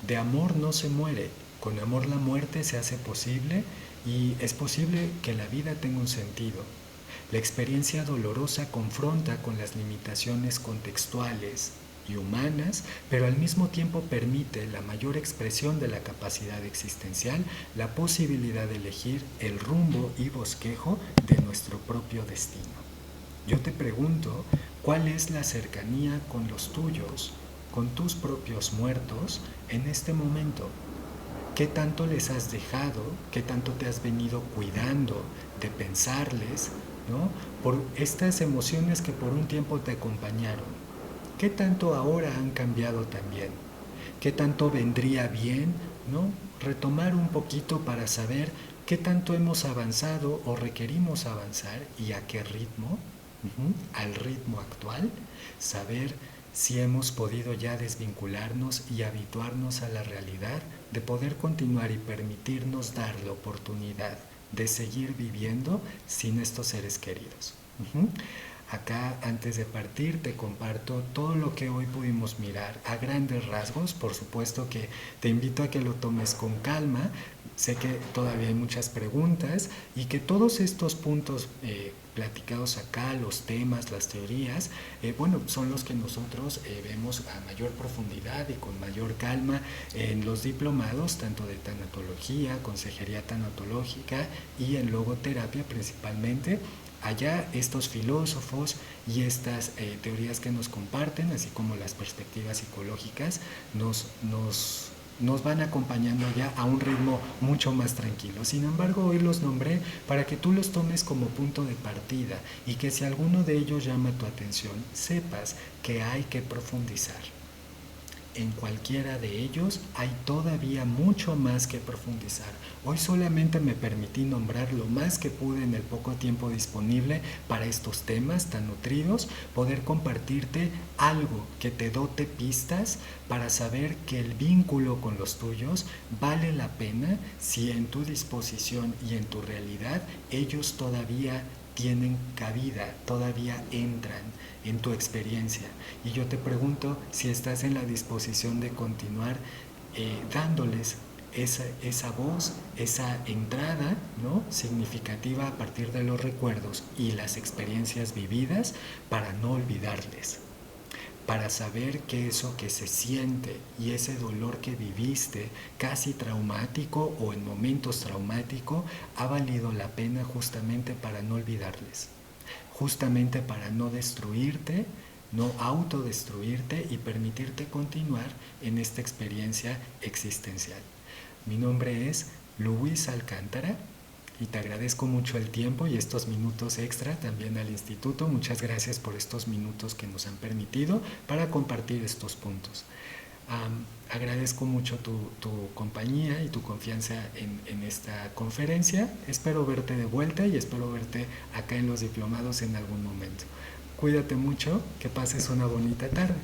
De amor no se muere, con amor la muerte se hace posible, y es posible que la vida tenga un sentido. La experiencia dolorosa confronta con las limitaciones contextuales y humanas, pero al mismo tiempo permite la mayor expresión de la capacidad existencial, la posibilidad de elegir el rumbo y bosquejo de nuestro propio destino. Yo te pregunto, ¿cuál es la cercanía con los tuyos, con tus propios muertos en este momento? ¿Qué tanto les has dejado? ¿Qué tanto te has venido cuidando de pensarles, ¿no?, por estas emociones que por un tiempo te acompañaron? ¿Qué tanto ahora han cambiado también? ¿Qué tanto vendría bien, ¿no?, retomar un poquito para saber qué tanto hemos avanzado o requerimos avanzar y a qué ritmo? Al ritmo actual, saber si hemos podido ya desvincularnos y habituarnos a la realidad de poder continuar y permitirnos dar la oportunidad de seguir viviendo sin estos seres queridos. Acá, antes de partir, te comparto todo lo que hoy pudimos mirar a grandes rasgos. Por supuesto que te invito a que lo tomes con calma. Sé que todavía hay muchas preguntas y que todos estos puntos platicados acá, los temas, las teorías, son los que nosotros vemos a mayor profundidad y con mayor calma en los diplomados, tanto de tanatología, consejería tanatológica y en logoterapia principalmente. Allá estos filósofos y estas teorías que nos comparten, así como las perspectivas psicológicas, nos van acompañando ya a un ritmo mucho más tranquilo. Sin embargo, hoy los nombré para que tú los tomes como punto de partida y que si alguno de ellos llama tu atención, sepas que hay que profundizar. En cualquiera de ellos hay todavía mucho más que profundizar. Hoy solamente me permití nombrar lo más que pude en el poco tiempo disponible para estos temas tan nutridos, poder compartirte algo que te dote pistas para saber que el vínculo con los tuyos vale la pena si en tu disposición y en tu realidad ellos todavía tienen cabida, todavía entran en tu experiencia. Y yo te pregunto si estás en la disposición de continuar dándoles esa voz, esa entrada, ¿no?, significativa a partir de los recuerdos y las experiencias vividas, para no olvidarles, para saber que eso que se siente y ese dolor que viviste casi traumático o en momentos traumático ha valido la pena justamente para no olvidarles, justamente para no destruirte, no autodestruirte y permitirte continuar en esta experiencia existencial. Mi nombre es Luis Alcántara y te agradezco mucho el tiempo y estos minutos extra también al instituto. Muchas gracias por estos minutos que nos han permitido para compartir estos puntos. Agradezco mucho tu compañía y tu confianza en esta conferencia. Espero verte de vuelta y espero verte acá en los diplomados en algún momento. Cuídate mucho, que pases una bonita tarde.